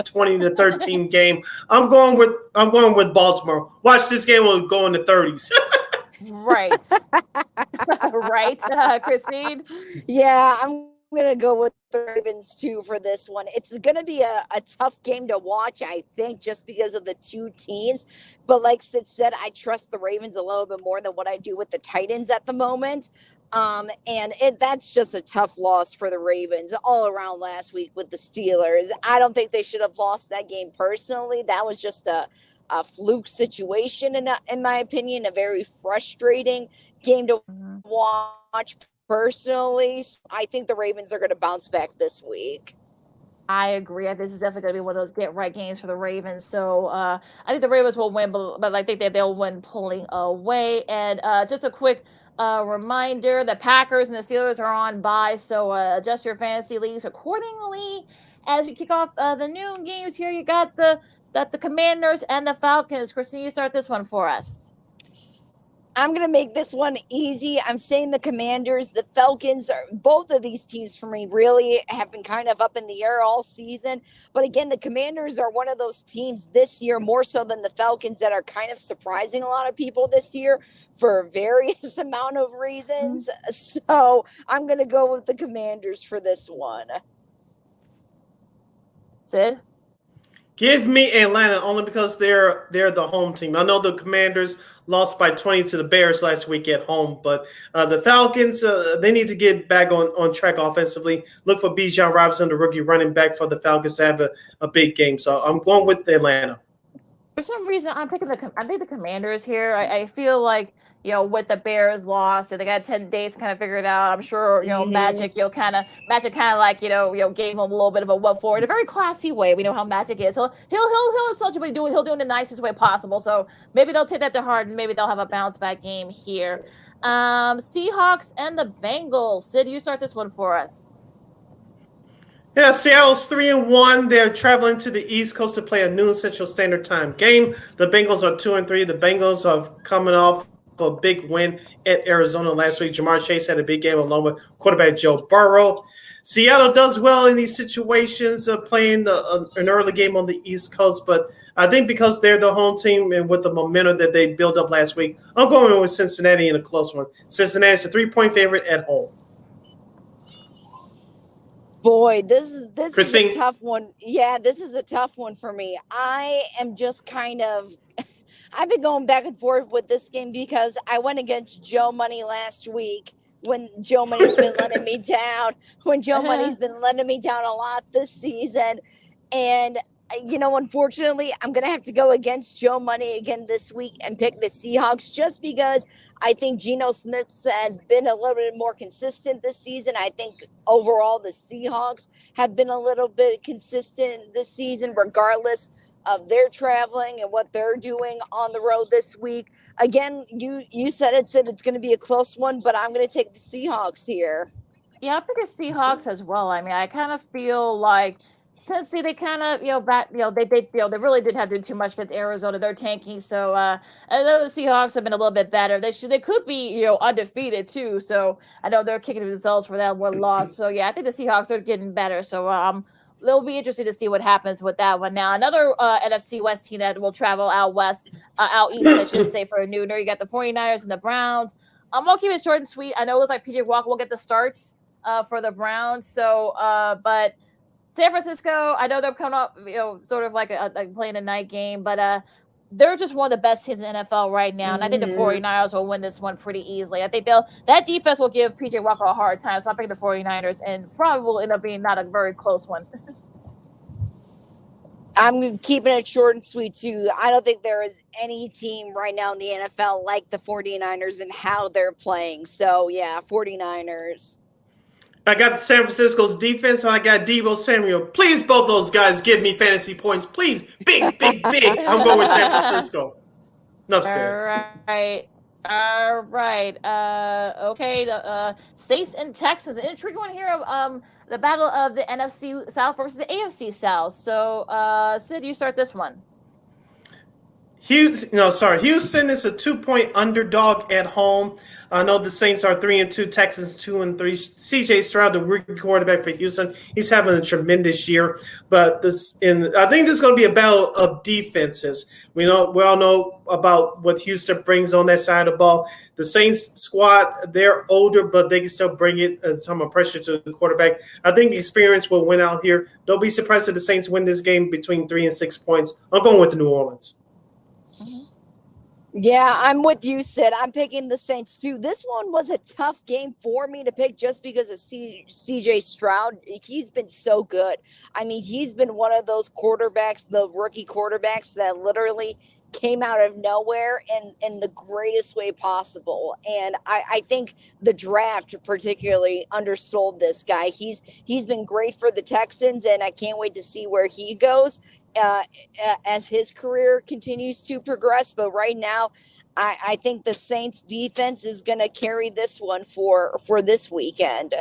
20-13 game. I'm going with Baltimore. Watch, this game will go in the 30s. Right. Right, Christine? Yeah, I'm going to go with the Ravens, too, for this one. It's going to be a tough game to watch, I think, just because of the two teams. But like Sid said, I trust the Ravens a little bit more than what I do with the Titans at the moment. That's just a tough loss for the Ravens all around last week with the Steelers. I don't think they should have lost that game personally. That was just a fluke situation, in my opinion, a very frustrating game to watch personally. I think the Ravens are going to bounce back this week. I agree. This is definitely going to be one of those get-right games for the Ravens. So I think the Ravens will win, but I think that they'll win pulling away. And just a quick reminder, the Packers and the Steelers are on bye, so adjust your fantasy leagues accordingly. As we kick off the noon games here, you got the Commanders and the Falcons. Christine, you start this one for us. I'm going to make this one easy. I'm saying the Commanders. The Falcons, both of these teams for me really have been kind of up in the air all season. But again, the Commanders are one of those teams this year, more so than the Falcons, that are kind of surprising a lot of people this year for various amount of reasons. So I'm going to go with the Commanders for this one. Sid? Give me Atlanta only because they're the home team. I know the Commanders lost by 20 to the Bears last week at home, but the Falcons, they need to get back on track offensively. Look for Bijan Robinson, the rookie running back for the Falcons, to have a big game. So I'm going with Atlanta. For some reason, I think the Commanders here. I feel like, with the Bears loss, and they got 10 days to kind of figure it out. I'm sure, Magic kind of like, gave him a little bit of a what for in a very classy way. We know how Magic is. He'll essentially do it in the nicest way possible. So maybe they'll take that to heart, and maybe they'll have a bounce back game here. Seahawks and the Bengals. Sid, you start this one for us. Yeah, Seattle's 3-1. They're traveling to the East Coast to play a noon Central Standard Time game. The Bengals are 2-3. The Bengals are coming off a big win at Arizona last week. Jamar Chase had a big game along with quarterback Joe Burrow. Seattle does well in these situations of playing an early game on the East Coast, but I think because they're the home team and with the momentum that they built up last week, I'm going with Cincinnati in a close one. Cincinnati's a 3-point favorite at home. Boy, this is Christine? a tough one. Yeah, this is a tough one for me. I am just kind of I've been going back and forth with this game because I went against Joe Money last week when Joe Money's been letting me down, Money's been letting me down a lot this season. And, unfortunately, I'm going to have to go against Joe Money again this week and pick the Seahawks just because I think Geno Smith has been a little bit more consistent this season. I think overall the Seahawks have been a little bit consistent this season, regardless of their traveling and what they're doing on the road this week. Again, you said it's going to be a close one, but I'm going to take the Seahawks here. Yeah, I pick the Seahawks as well. I mean, I kind of feel like since they kind of, they really didn't have to do too much with Arizona. They're tanking. So I know the Seahawks have been a little bit better. They could be, undefeated too. So I know they're kicking themselves for that one loss. So yeah, I think the Seahawks are getting better. So it'll be interesting to see what happens with that one. Now, another NFC West team that will travel out west, out east, I should say, for a nooner. You got the 49ers and the Browns. I'm going to keep it short and sweet. I know it's like PJ Walker will get the start for the Browns. So, but San Francisco, I know they're coming up, sort of like playing a night game, but they're just one of the best teams in the NFL right now. And I think the 49ers will win this one pretty easily. I think that defense will give PJ Walker a hard time. So I'm picking the 49ers and probably will end up being not a very close one. I'm keeping it short and sweet too. I don't think there is any team right now in the NFL like the 49ers and how they're playing. So yeah, 49ers. I got San Francisco's defense, and I got Deebo Samuel. Please, both those guys give me fantasy points. Please, big. I'm going with San Francisco. Enough said. All right. Okay. The Saints and Texans. An intriguing one here of the battle of the NFC South versus the AFC South. So, Sid, you start this one. Houston is a 2-point underdog at home. I know the Saints are 3-2, Texans 2-3. CJ Stroud, the rookie quarterback for Houston, he's having a tremendous year. But I think this is going to be a battle of defenses. We all know about what Houston brings on that side of the ball. The Saints squad, they're older, but they can still bring it some pressure to the quarterback. I think experience will win out here. Don't be surprised if the Saints win this game between 3 and 6 points. I'm going with New Orleans. Yeah, I'm with you, Sid. I'm picking the Saints too. This one was a tough game for me to pick just because of CJ Stroud. He's been so good. I mean, he's been one of those quarterbacks, the rookie quarterbacks that literally came out of nowhere in the greatest way possible. And I think the draft particularly undersold this guy. He's been great for the Texans, and I can't wait to see where he goes as his career continues to progress. But right now, I think the Saints defense is going to carry this one for this weekend.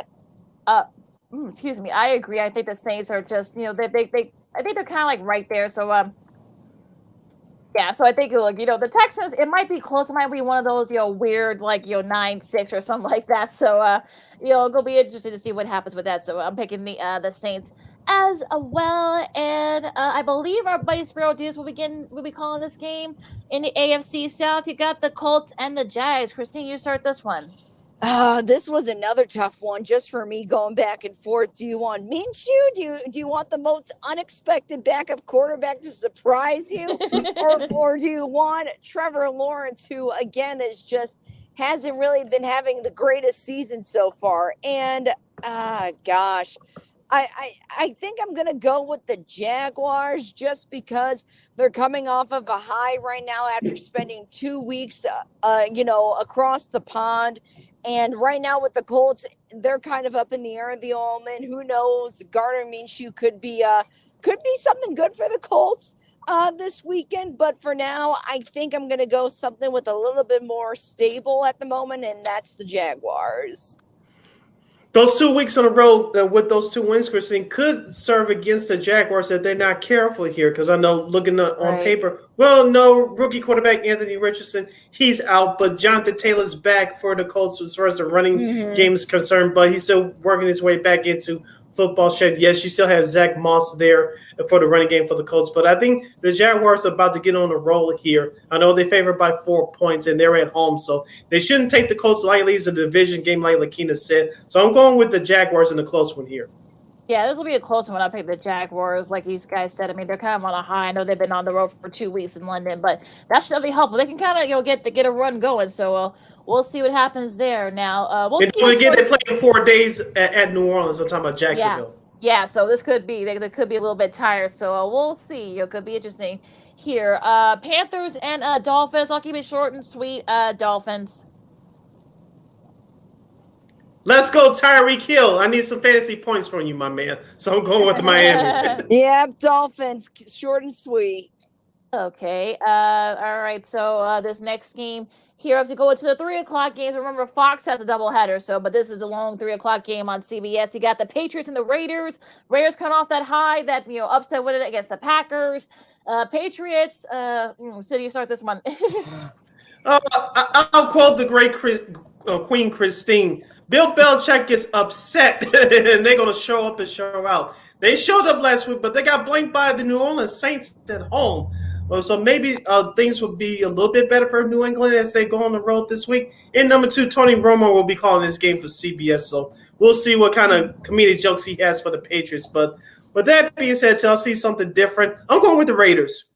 Excuse me. I agree. I think the Saints are just, I think they're kind of like right there. So, yeah, so I think, the Texans, it might be close. It might be one of those, weird, 9-6 or something like that. So, it'll be interesting to see what happens with that. So I'm picking the Saints as well. And I believe our buddy Spiro Diaz will be calling this game in the AFC South. You got the Colts and the Jags. Christine, you start this one. This was another tough one just for me going back and forth. Do you want Minshew? Do you want the most unexpected backup quarterback to surprise you? or do you want Trevor Lawrence, who again hasn't really been having the greatest season so far? And gosh, I think I'm going to go with the Jaguars just because they're coming off of a high right now after spending 2 weeks, across the pond. And right now with the Colts, they're kind of up in the air at the moment. Who knows? Gardner Minshew could be something good for the Colts this weekend. But for now, I think I'm going to go something with a little bit more stable at the moment, and that's the Jaguars. Those 2 weeks on the road with those 2 wins, Christine, could serve against the Jaguars if they're not careful here. Because I know looking on paper, rookie quarterback Anthony Richardson, he's out. But Jonathan Taylor's back for the Colts as far as the running game is concerned. But he's still working his way back into football shape. Yes, you still have Zach Moss there for the running game for the Colts, but I think the Jaguars are about to get on a roll here. I know they favored by 4 points, and they're at home, so they shouldn't take the Colts lightly. It's a division game, like Lakina said. So I'm going with the Jaguars in a close one here. Yeah, this will be a close one. I pick the Jaguars, like you guys said. I mean, they're kind of on a high. I know they've been on the road for 2 weeks in London, but that should be helpful. They can kind of get a run going. So we'll see what happens there. Now we'll see. Again, they play in 4 days at New Orleans. I'm talking about Jacksonville. Yeah. So this could be they could be a little bit tired. So we'll see. It could be interesting here. Panthers and Dolphins. I'll keep it short and sweet. Dolphins. Let's go, Tyreek Hill. I need some fantasy points from you, my man. So I'm going with Miami. Yep, Dolphins, short and sweet. Okay. All right. So this next game here, to go into the 3 o'clock games. Remember, Fox has a doubleheader. But this is a long 3 o'clock game on CBS. You got the Patriots and the Raiders. Raiders coming off that high, that upset with it against the Packers. Patriots. So you start this one. I'll quote the great Queen Christine. Bill Belichick gets upset, and they're going to show up and show out. They showed up last week, but they got blanked by the New Orleans Saints at home. So maybe things will be a little bit better for New England as they go on the road this week. And number 2, Tony Romo will be calling this game for CBS. So we'll see what kind of comedic jokes he has for the Patriots. But with that being said, till I see something different, I'm going with the Raiders.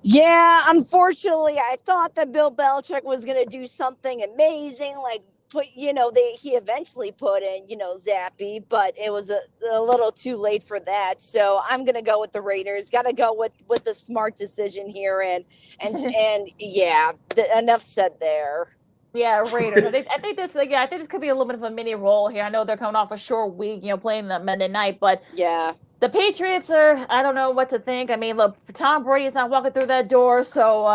Yeah, unfortunately, I thought that Bill Belichick was going to do something amazing, like he eventually put in, Zappy, but it was a little too late for that. So I'm going to go with the Raiders. Got to go with the smart decision here. And yeah, enough said there. Yeah, Raiders. I think this could be a little bit of a mini roll here. I know they're coming off a short week, playing the Monday night, but yeah. The Patriots I don't know what to think. I mean, look, Tom Brady's not walking through that door. So,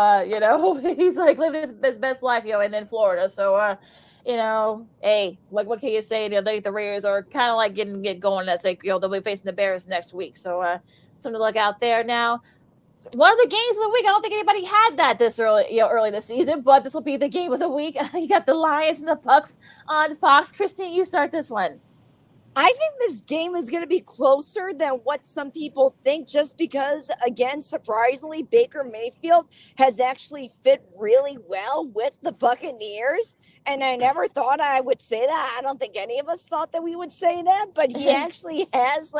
he's like living his best life, in Florida. So, hey, what can you say? The Raiders are kind of like getting going. That's like, they'll be facing the Bears next week. So, something to look out there. Now, one of the games of the week, I don't think anybody had that this early this season, but this will be the game of the week. You got the Lions and the Bucks on Fox. Christine, you start this one. I think this game is going to be closer than what some people think, just because, again, surprisingly, Baker Mayfield has actually fit really well with the Buccaneers. And I never thought I would say that. I don't think any of us thought that we would say that, but he actually has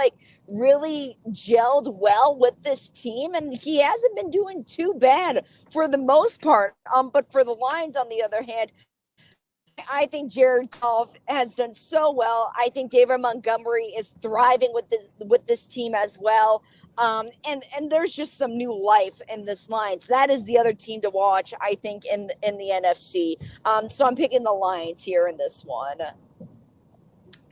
really gelled well with this team, and he hasn't been doing too bad for the most part. But for the Lions, on the other hand, I think Jared Goff has done so well. I think David Montgomery is thriving with this team as well. And there's just some new life in this Lions. That is the other team to watch, I think, in the NFC. So I'm picking the Lions here in this one.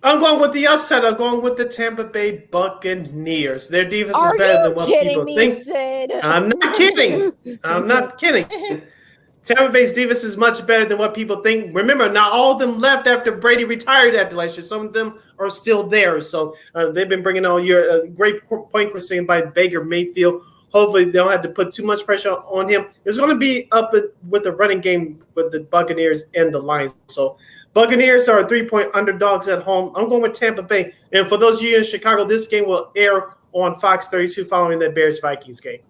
I'm going with the upset. I'm going with the Tampa Bay Buccaneers. Their defense is better than what people think. Sid? I'm not kidding. I'm not kidding. Tampa Bay's defense is much better than what people think. Remember, not all of them left after Brady retired after last year. Some of them are still there. So they've been bringing all year. Great point for saying by Baker Mayfield. Hopefully, they don't have to put too much pressure on him. It's going to be up with the running game with the Buccaneers and the Lions. So Buccaneers are 3-point underdogs at home. I'm going with Tampa Bay. And for those of you in Chicago, this game will air on Fox 32 following the Bears-Vikings game.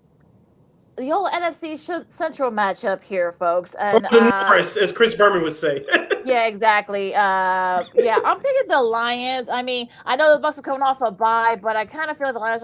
The old NFC Central matchup here, folks. And Norris, as Chris Berman would say. Yeah, exactly. I'm picking the Lions. I mean, I know the Bucs are coming off a bye, but I kind of feel like the Lions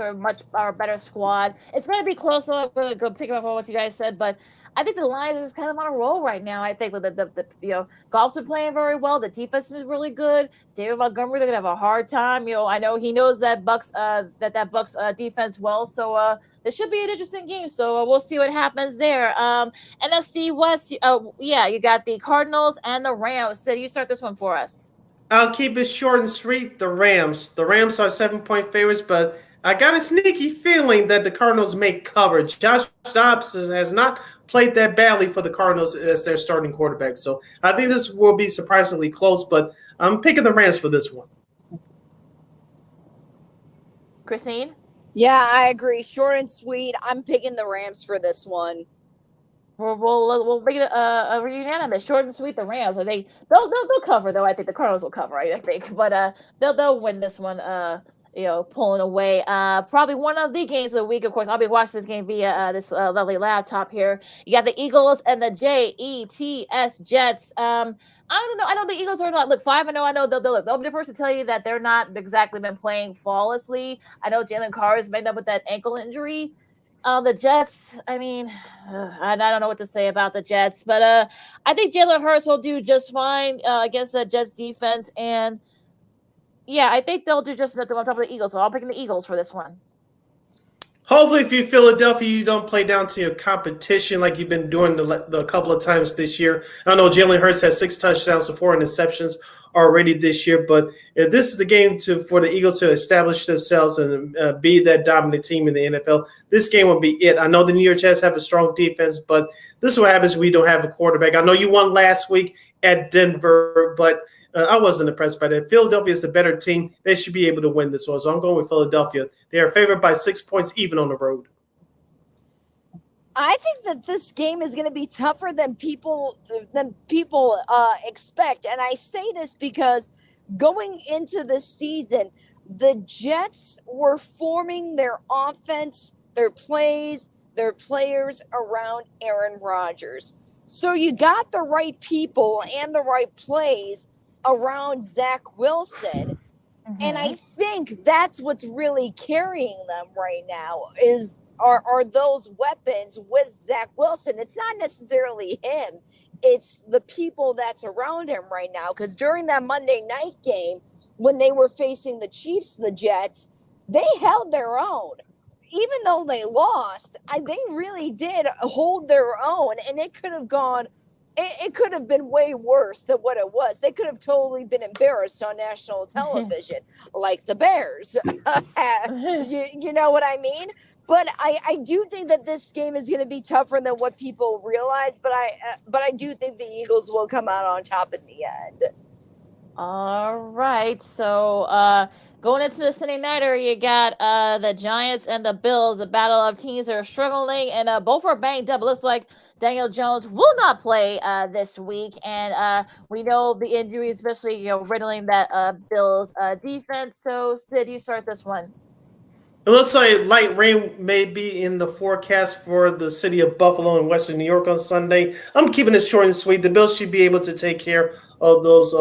are a better squad. It's going to be close. So I'm really good picking up on what you guys said, but I think the Lions are just kind of on a roll right now. I think with the Goff's been playing very well. The defense is really good. David Montgomery, they're gonna have a hard time. I know he knows that Bucs Bucs defense well. So this should be an interesting game. So we'll see what happens there. NFC West. You got the Cardinals and the Rams. So you start this one for us. I'll keep it short and sweet. The Rams. The Rams are 7-point favorites, but I got a sneaky feeling that the Cardinals may cover. Josh Dobbs has not played that badly for the Cardinals as their starting quarterback. So I think this will be surprisingly close, but I'm picking the Rams for this one. Christine? Yeah, I agree. Short and sweet. I'm picking the Rams for this one. we'll make it a unanimous, short and sweet. The Rams, and they'll cover though. I think the Cardinals will cover. I think, but they'll win this one. Pulling away. Probably one of the games of the week. Of course, I'll be watching this game via this lovely laptop here. You got the Eagles and the Jets. I don't know. I know the Eagles are not 5-0. I know they'll be the first to tell you that they're not exactly been playing flawlessly. I know Jalen Carr is made up with that ankle injury. The Jets, I mean, I don't know what to say about the Jets, but I think Jalen Hurts will do just fine against the Jets defense. And yeah, I think they'll do just on top of the Eagles. So I'll pick the Eagles for this one. Hopefully, if you're Philadelphia, you don't play down to your competition like you've been doing the couple of times this year. I know Jalen Hurts has 6 touchdowns and 4 interceptions already this year, but if this is the game for the Eagles to establish themselves and be that dominant team in the NFL, this game will be it. I know the New York Jets have a strong defense, but this is what happens when you don't have a quarterback. I know you won last week at Denver, but I wasn't impressed by that. Philadelphia is the better team. They should be able to win this one. So I'm going with Philadelphia. They are favored by 6 points even on the road. I think that this game is going to be tougher than people expect. And I say this because going into the season, the Jets were forming their offense, their plays, their players around Aaron Rodgers. So you got the right people and the right plays around Zach Wilson. And I think that's what's really carrying them right now are those weapons with Zach Wilson. It's not necessarily him. It's the people that's around him right now. Because during that Monday night game, when they were facing the Chiefs, the Jets, they held their own. Even though they lost, they really did hold their own. And it could have gone, it could have been way worse than what it was. They could have totally been embarrassed on national television, like the Bears. You know what I mean? But I do think that this game is going to be tougher than what people realize. But I do think the Eagles will come out on top in the end. All right. So going into the Sunday nighter, you got the Giants and the Bills. The battle of teams that are struggling, and both are banged up. It looks like Daniel Jones will not play this week, and we know the injury, especially riddling that Bills defense. So Sid, you start this one. It looks like light rain may be in the forecast for the city of Buffalo and Western New York on Sunday. I'm keeping it short and sweet. The Bills should be able to take care of those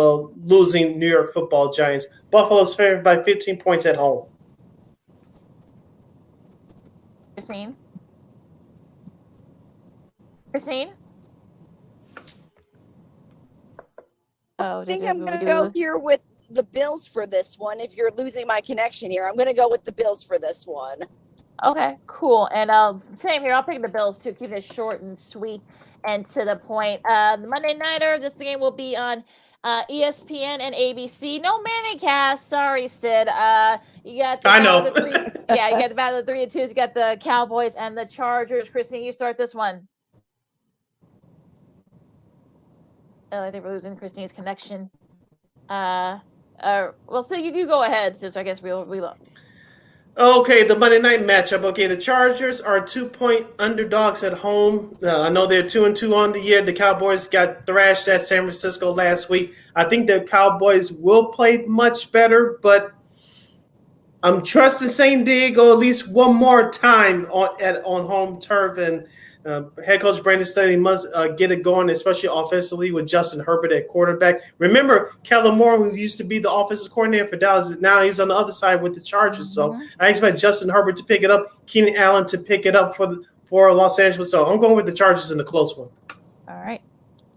losing New York Football Giants. Buffalo's favored by 15 points at home. Christine? I think I'm going to go here with the Bills for this one. If you're losing my connection here, I'm going to go with the Bills for this one. Okay, cool. And same here. I'll pick the Bills too. Keep it short and sweet and to the point. The Monday nighter, this game will be on ESPN and ABC. No Manicast. Sorry, Sid. You got the I know. you got the battle of the 3 and 2s. You got the Cowboys and the Chargers. Christine, you start this one. I think we're losing Christine's connection. Well, so you go ahead, sis. I guess we'll reload. Okay, the Monday night matchup. Okay, the Chargers are 2-point underdogs at home. I know they're 2-2 on the year. The Cowboys got thrashed at San Francisco last week. I think the Cowboys will play much better, but I'm trusting St. Diego at least one more time on home turf, and head coach Brandon Staley must get it going, especially offensively with Justin Herbert at quarterback. Remember, Kellen Moore, who used to be the offensive coordinator for Dallas, now he's on the other side with the Chargers. So I expect Justin Herbert to pick it up, Keenan Allen to pick it up for Los Angeles. So I'm going with the Chargers in the close one. All right,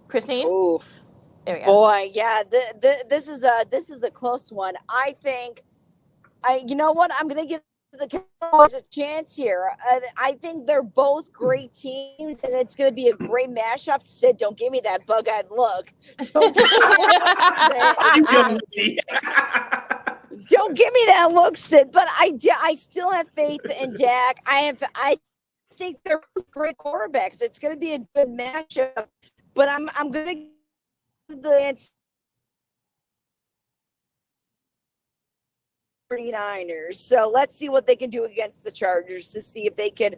Christine. Oof. There we go. Boy, yeah, this is a close one. I think, you know what? I'm gonna give the Cowboys a chance here. I think they're both great teams, and it's going to be a great mashup. Sid, don't give me that bug-eyed look. Don't give me that, don't give me that look, Sid. But I still have faith in Dak. I think they're great quarterbacks. It's going to be a good matchup. But I'm going to give the answer. 49ers. So let's see what they can do against the Chargers to see if they can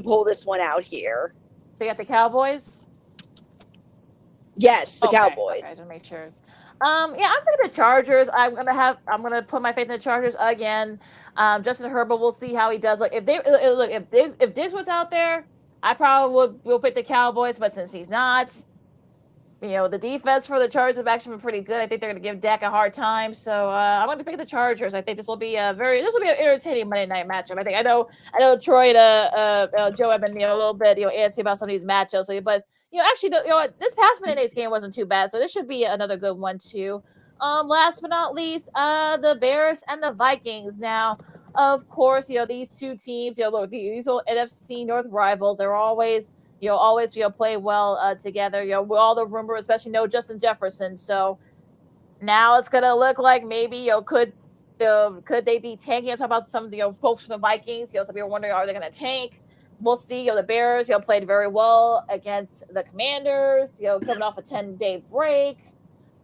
pull this one out here. So you got the Cowboys? Yes, the Okay, Cowboys. Okay, to make sure. Yeah, I'm thinking the Chargers. I'm gonna put my faith in the Chargers again. Justin Herbert, we'll see how he does. Like if Diggs was out there, I probably will pick the Cowboys. But since he's not, the defense for the Chargers have actually been pretty good. I think they're gonna give Dak a hard time. So I'm gonna pick the Chargers. I think this will be an entertaining Monday night matchup. I know Troy and Joe have been a little bit antsy about some of these matchups, but. Actually, this past Monday night's game wasn't too bad, so this should be another good one too. Last but not least, the Bears and the Vikings. Now, of course, these two teams, look, these are NFC North rivals. They're always play well together. With all the rumor, especially no Justin Jefferson. So now it's gonna look like maybe could they be tanking? I'm talking about some of the folks from the Vikings. Some people are wondering, are they gonna tank? We'll see. The Bears, played very well against the Commanders. Coming off a 10-day break.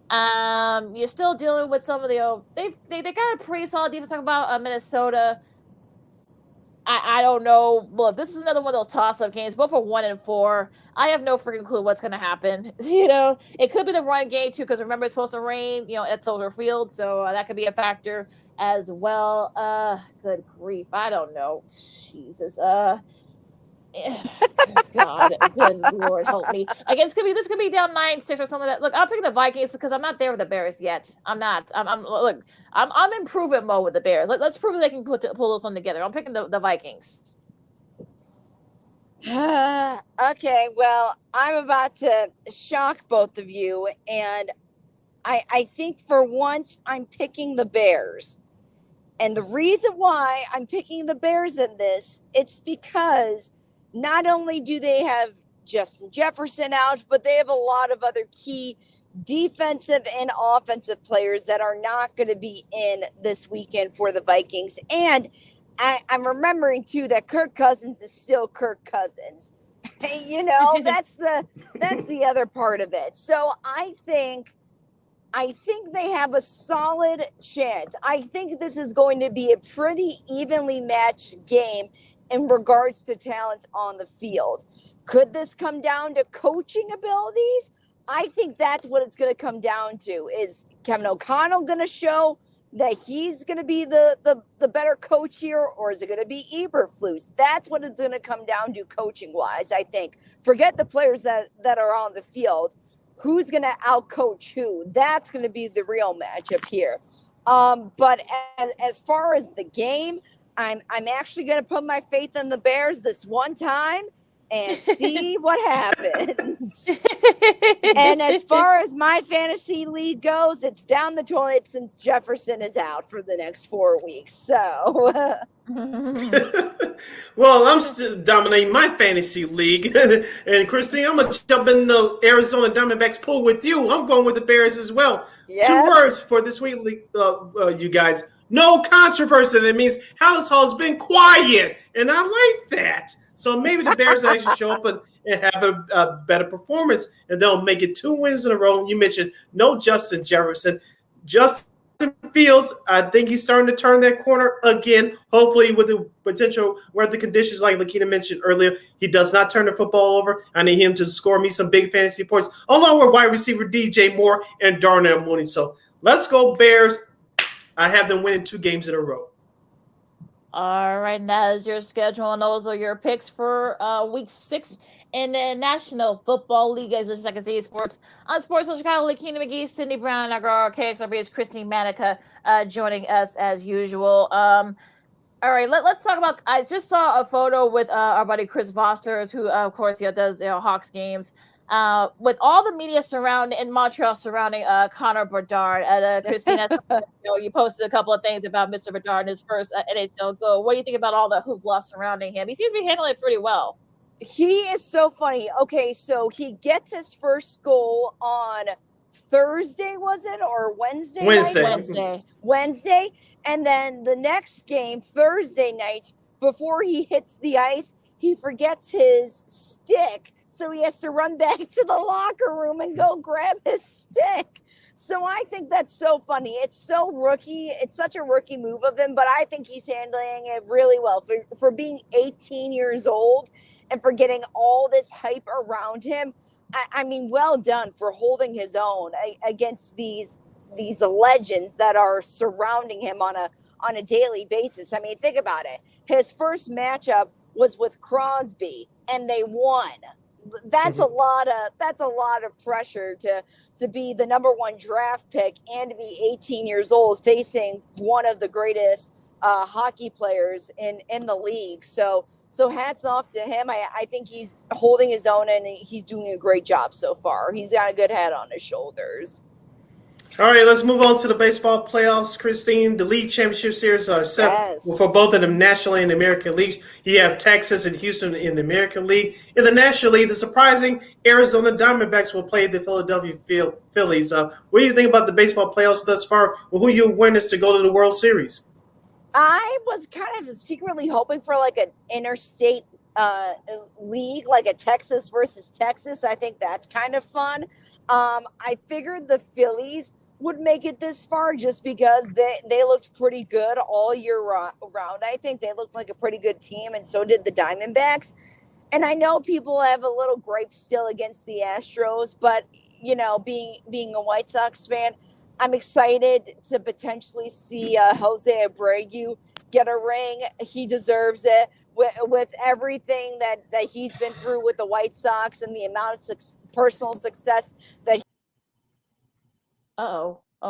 You're still dealing with some of the. They got a pretty solid defense. Talking about Minnesota. I don't know. Look, this is another one of those toss-up games. Both are 1-4. I have no freaking clue what's going to happen. It could be the run game too, because remember it's supposed to rain. At Soldier Field, so that could be a factor as well. Good grief, I don't know. Jesus. God, good Lord, help me. Again, this could be down 9-6 or something like that. Look, I'm picking the Vikings because I'm not there with the Bears yet. I'm not. I'm in prove-it mode with the Bears. Let's prove they can pull this one together. I'm picking the Vikings. Okay, well, I'm about to shock both of you, and I think for once I'm picking the Bears. And the reason why I'm picking the Bears in this, it's because not only do they have Justin Jefferson out, but they have a lot of other key defensive and offensive players that are not going to be in this weekend for the Vikings. And I'm remembering too that Kirk Cousins is still Kirk Cousins. That's the other part of it. So I think they have a solid chance. I think this is going to be a pretty evenly matched game in regards to talent on the field. Could this come down to coaching abilities? I think that's what it's going to come down to. Is Kevin O'Connell going to show that he's going to be the better coach here, or is it going to be Eberflus? That's what it's going to come down to coaching-wise, I think. Forget the players that are on the field. Who's going to outcoach who? That's going to be the real matchup here. But as far as the game, I'm actually going to put my faith in the Bears this one time and see what happens. And as far as my fantasy league goes, it's down the toilet since Jefferson is out for the next 4 weeks. So, well, I'm still dominating my fantasy league. And Christine, I'm going to jump in the Arizona Diamondbacks pool with you. I'm going with the Bears as well. Yeah. 2 words for this week, you guys. No controversy. That means Hallis Hall's been quiet, and I like that. So maybe the Bears will actually show up and have a better performance, and they'll make it 2 wins in a row. You mentioned no Justin Jefferson. Justin Fields, I think he's starting to turn that corner again, hopefully with the potential weather conditions like Lakita mentioned earlier. He does not turn the football over. I need him to score me some big fantasy points, along with wide receiver DJ Moore and Darnell Mooney. So let's go Bears. I have them winning 2 games in a row. All right, and that is your schedule, and those are your picks for week 6 in the National Football League. As just like I can see, sports on Sports on Chicago, Lakina McGee, Cindy Brown, our KXRB's Christine Manika joining us as usual. All right, let's talk about. I just saw a photo with our buddy Chris Vosters, who of course does Hawks games. With all the media in Montreal surrounding Connor Bedard. Christina, you posted a couple of things about Mr. Bedard in his first NHL goal. What do you think about all the hoopla surrounding him? He seems to be handling it pretty well. He is so funny. Okay, so he gets his first goal on Thursday, was it? Or Wednesday? Wednesday. And then the next game, Thursday night, before he hits the ice, he forgets his stick. So he has to run back to the locker room and go grab his stick. So I think that's so funny. It's so rookie. It's such a rookie move of him, but I think he's handling it really well for being 18 years old and for getting all this hype around him. I mean, well done for holding his own against these legends that are surrounding him on a daily basis. I mean, think about it. His first matchup was with Crosby, and they won. That's a lot of pressure to be the number one draft pick and to be 18 years old facing one of the greatest hockey players in the league. So hats off to him. I think he's holding his own and he's doing a great job so far. He's got a good head on his shoulders. All right, let's move on to the baseball playoffs, Christine. The league championship series are set for both of them nationally and the American leagues. You have Texas and Houston in the American League. In the National League, the surprising Arizona Diamondbacks will play the Philadelphia Phillies. What do you think about the baseball playoffs thus far? Well, who are your winners to go to the World Series? I was kind of secretly hoping for like an interstate league, like a Texas versus Texas. I think that's kind of fun. I figured the Phillies would make it this far just because they looked pretty good all year round. I think they looked like a pretty good team, and so did the Diamondbacks. And I know people have a little gripe still against the Astros, but, you know, being a White Sox fan, I'm excited to potentially see Jose Abreu get a ring. He deserves it with everything that he's been through with the White Sox and the amount of personal success that he.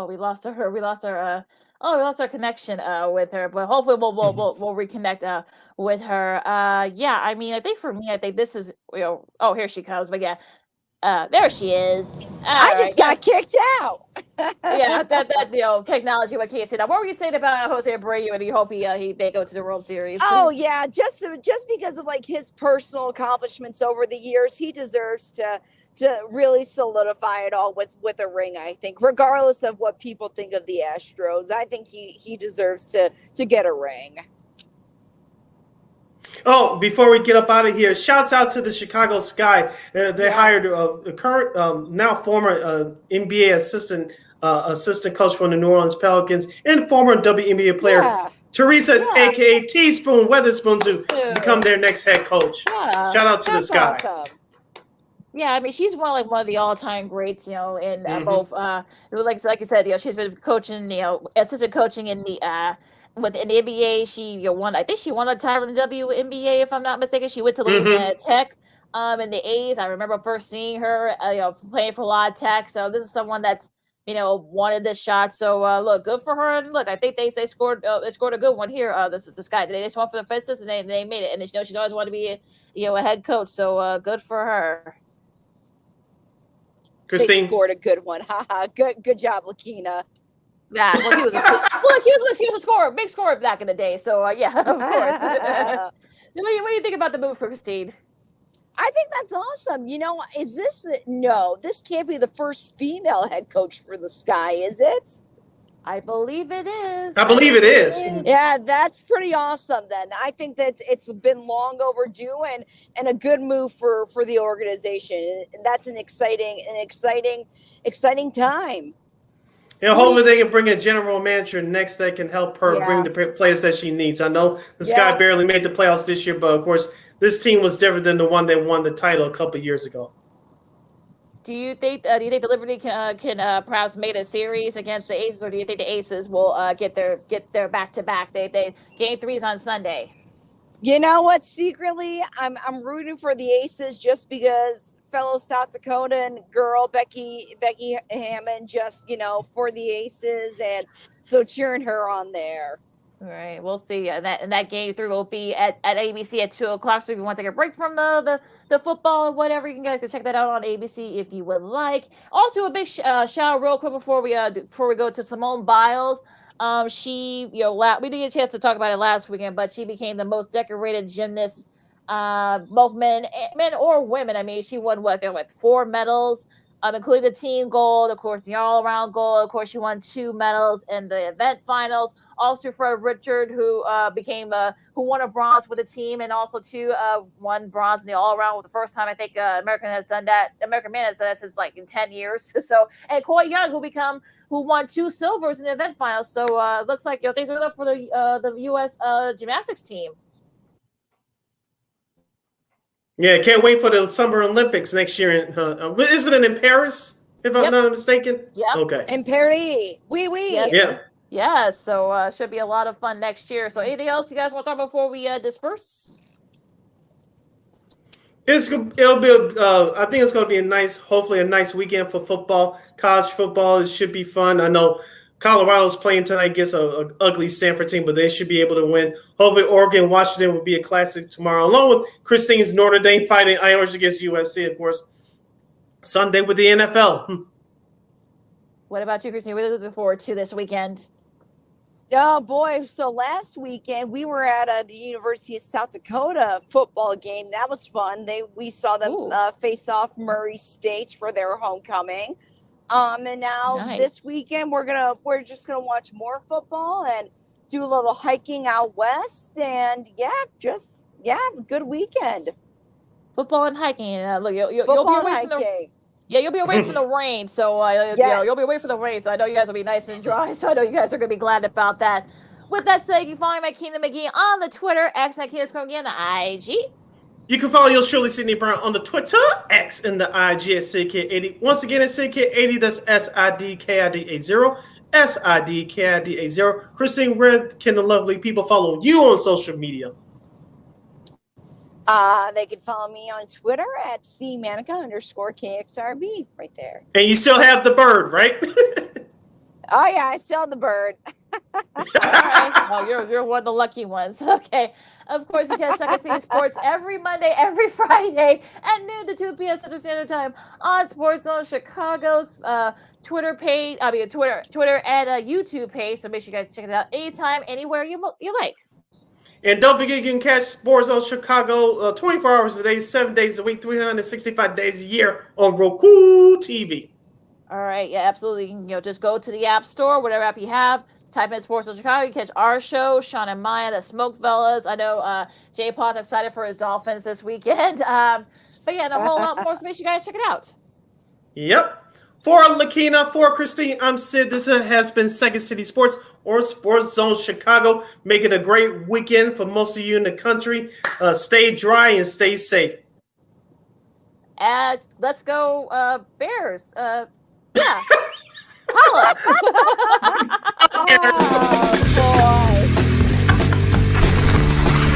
We lost her. We lost our connection with her, but hopefully we'll reconnect with her. Yeah, I mean, I think for me, I think this is, you know, oh, here she comes, but yeah. There she is. I just got kicked out. Yeah, that you know, technology. What can't say that. What were you saying about Jose Abreu? And you hope they go to the World Series? Oh yeah, just because of like his personal accomplishments over the years, he deserves to really solidify it all with a ring. I think, regardless of what people think of the Astros, I think he deserves to get a ring. Oh, before we get up out of here, shouts out to the Chicago Sky. They hired a current, now former NBA assistant coach from the New Orleans Pelicans and former WNBA player, Teresa, a.k.a. Teaspoon Weatherspoon, to become their next head coach. Yeah. Shout out to the Sky. Awesome. Yeah, I mean, she's one of the all-time greats, you know, in both, like you said, you know, she's been coaching, you know, assistant coaching in the with the NBA. She won. I think she won a title in the WNBA, if I'm not mistaken. She went to Louisiana Tech, in the A's. I remember first seeing her, you know, playing for La Tech. So this is someone that's, you know, wanted this shot. So look, good for her. And look, I think they scored a good one here. This is this guy. They just won for the fences and they made it. And you know, she's always wanted to be a head coach. So good for her. Christine. They scored a good one. Haha. Good job, Lakina. Yeah, well, she was a scorer, big scorer back in the day. So yeah, of course. What do you think about the move for Christine? I think that's awesome. You know, this can't be the first female head coach for the Sky, is it? I believe it is. I believe it is. Yeah, that's pretty awesome then. I think that it's been long overdue and a good move for the organization. That's an exciting time. Yeah, hopefully they can bring a general manager next that can help her bring the players that she needs. I know the Sky barely made the playoffs this year, but of course this team was different than the one that won the title a couple of years ago. Do you think the Liberty can perhaps make a series against the Aces, or do you think the Aces will get their back-to-back? They game 3's on Sunday. You know what? Secretly, I'm rooting for the Aces just because fellow South Dakotan girl Becky Hammond, just, you know, for the Aces, and so cheering her on there. All right, we'll see. And that game 3 will be at ABC at 2:00. So if you want to take a break from the football or whatever, you can guys check that out on ABC if you would like. Also, a big shout out real quick before we go to Simone Biles. She, you know, we didn't get a chance to talk about it last weekend, but she became the most decorated gymnast, both men or women. I mean, she won 4 medals, including the team gold, of course, the all-around gold. Of course, she won 2 medals in the event finals. Also, Fred Richard, who won a bronze with the team, and also won bronze in the all-around for the first time. I think American man has done that since like in 10 years. So, and Coy Young, who won 2 silvers in the event finals. So it looks like, you know, things are up for the U.S. Gymnastics team. Yeah, can't wait for the Summer Olympics next year. Isn't it in Paris, if I'm not mistaken? Yeah. Okay. In Paris. Oui. Yes. Yeah. Yeah, so should be a lot of fun next year. So anything else you guys want to talk about before we disperse? I think it's going to be hopefully a nice weekend for football, college football. It should be fun. I know Colorado's playing tonight against a ugly Stanford team, but they should be able to win. Hopefully Oregon, Washington will be a classic tomorrow, along with Christine's Notre Dame fighting Irish against USC, of course. Sunday with the NFL. What about you, Christine? What are you looking forward to this weekend? Oh boy! So last weekend we were at the University of South Dakota football game. That was fun. We saw them face off Murray State for their homecoming. And now this weekend we're just gonna watch more football and do a little hiking out west. And good weekend. Football and hiking. Look, you'll be Football away and from the hiking. Yeah, you'll be away from the rain, so you'll be away from the rain. So I know you guys will be nice and dry. So I know you guys are gonna be glad about that. With that said, you follow my Keenan McGee on the Twitter, X at Keenan again, the IG. You can follow yours truly, Sydney Brown, on the Twitter, X, and the IG at SidKid80. Once again, it's SidKid80. That's SIDKID80. SIDKID80. Christine, where can the lovely people follow you on social media? They can follow me on Twitter at @CManika_KXRB right there. And you still have the bird, right? Oh yeah, I still have the bird. All right. Oh, you're one of the lucky ones. Okay. Of course, you can Second City Sports every Monday, every Friday at noon to 2 p.m. Central Standard Time on Sports Zone Chicago's Twitter page. Twitter and YouTube page. So make sure you guys check it out anytime, anywhere you like. And don't forget, you can catch Sports Zone Chicago 24 hours a day, 7 days a week, 365 days a year on Roku TV. All right, yeah, absolutely. You can, just go to the App Store, whatever app you have, type in Sports Zone Chicago. You catch our show, Sean and Maya, the Smoke Fellas. I know Jay Paul's excited for his Dolphins this weekend. But yeah, and a whole lot more, so make sure you guys check it out. Yep. For Lakina, for Christine, I'm Sid. This has been Second City Sports or Sports Zone Chicago. Make it a great weekend for most of you in the country. Stay dry and stay safe. Let's go, Bears. Yeah. Holla.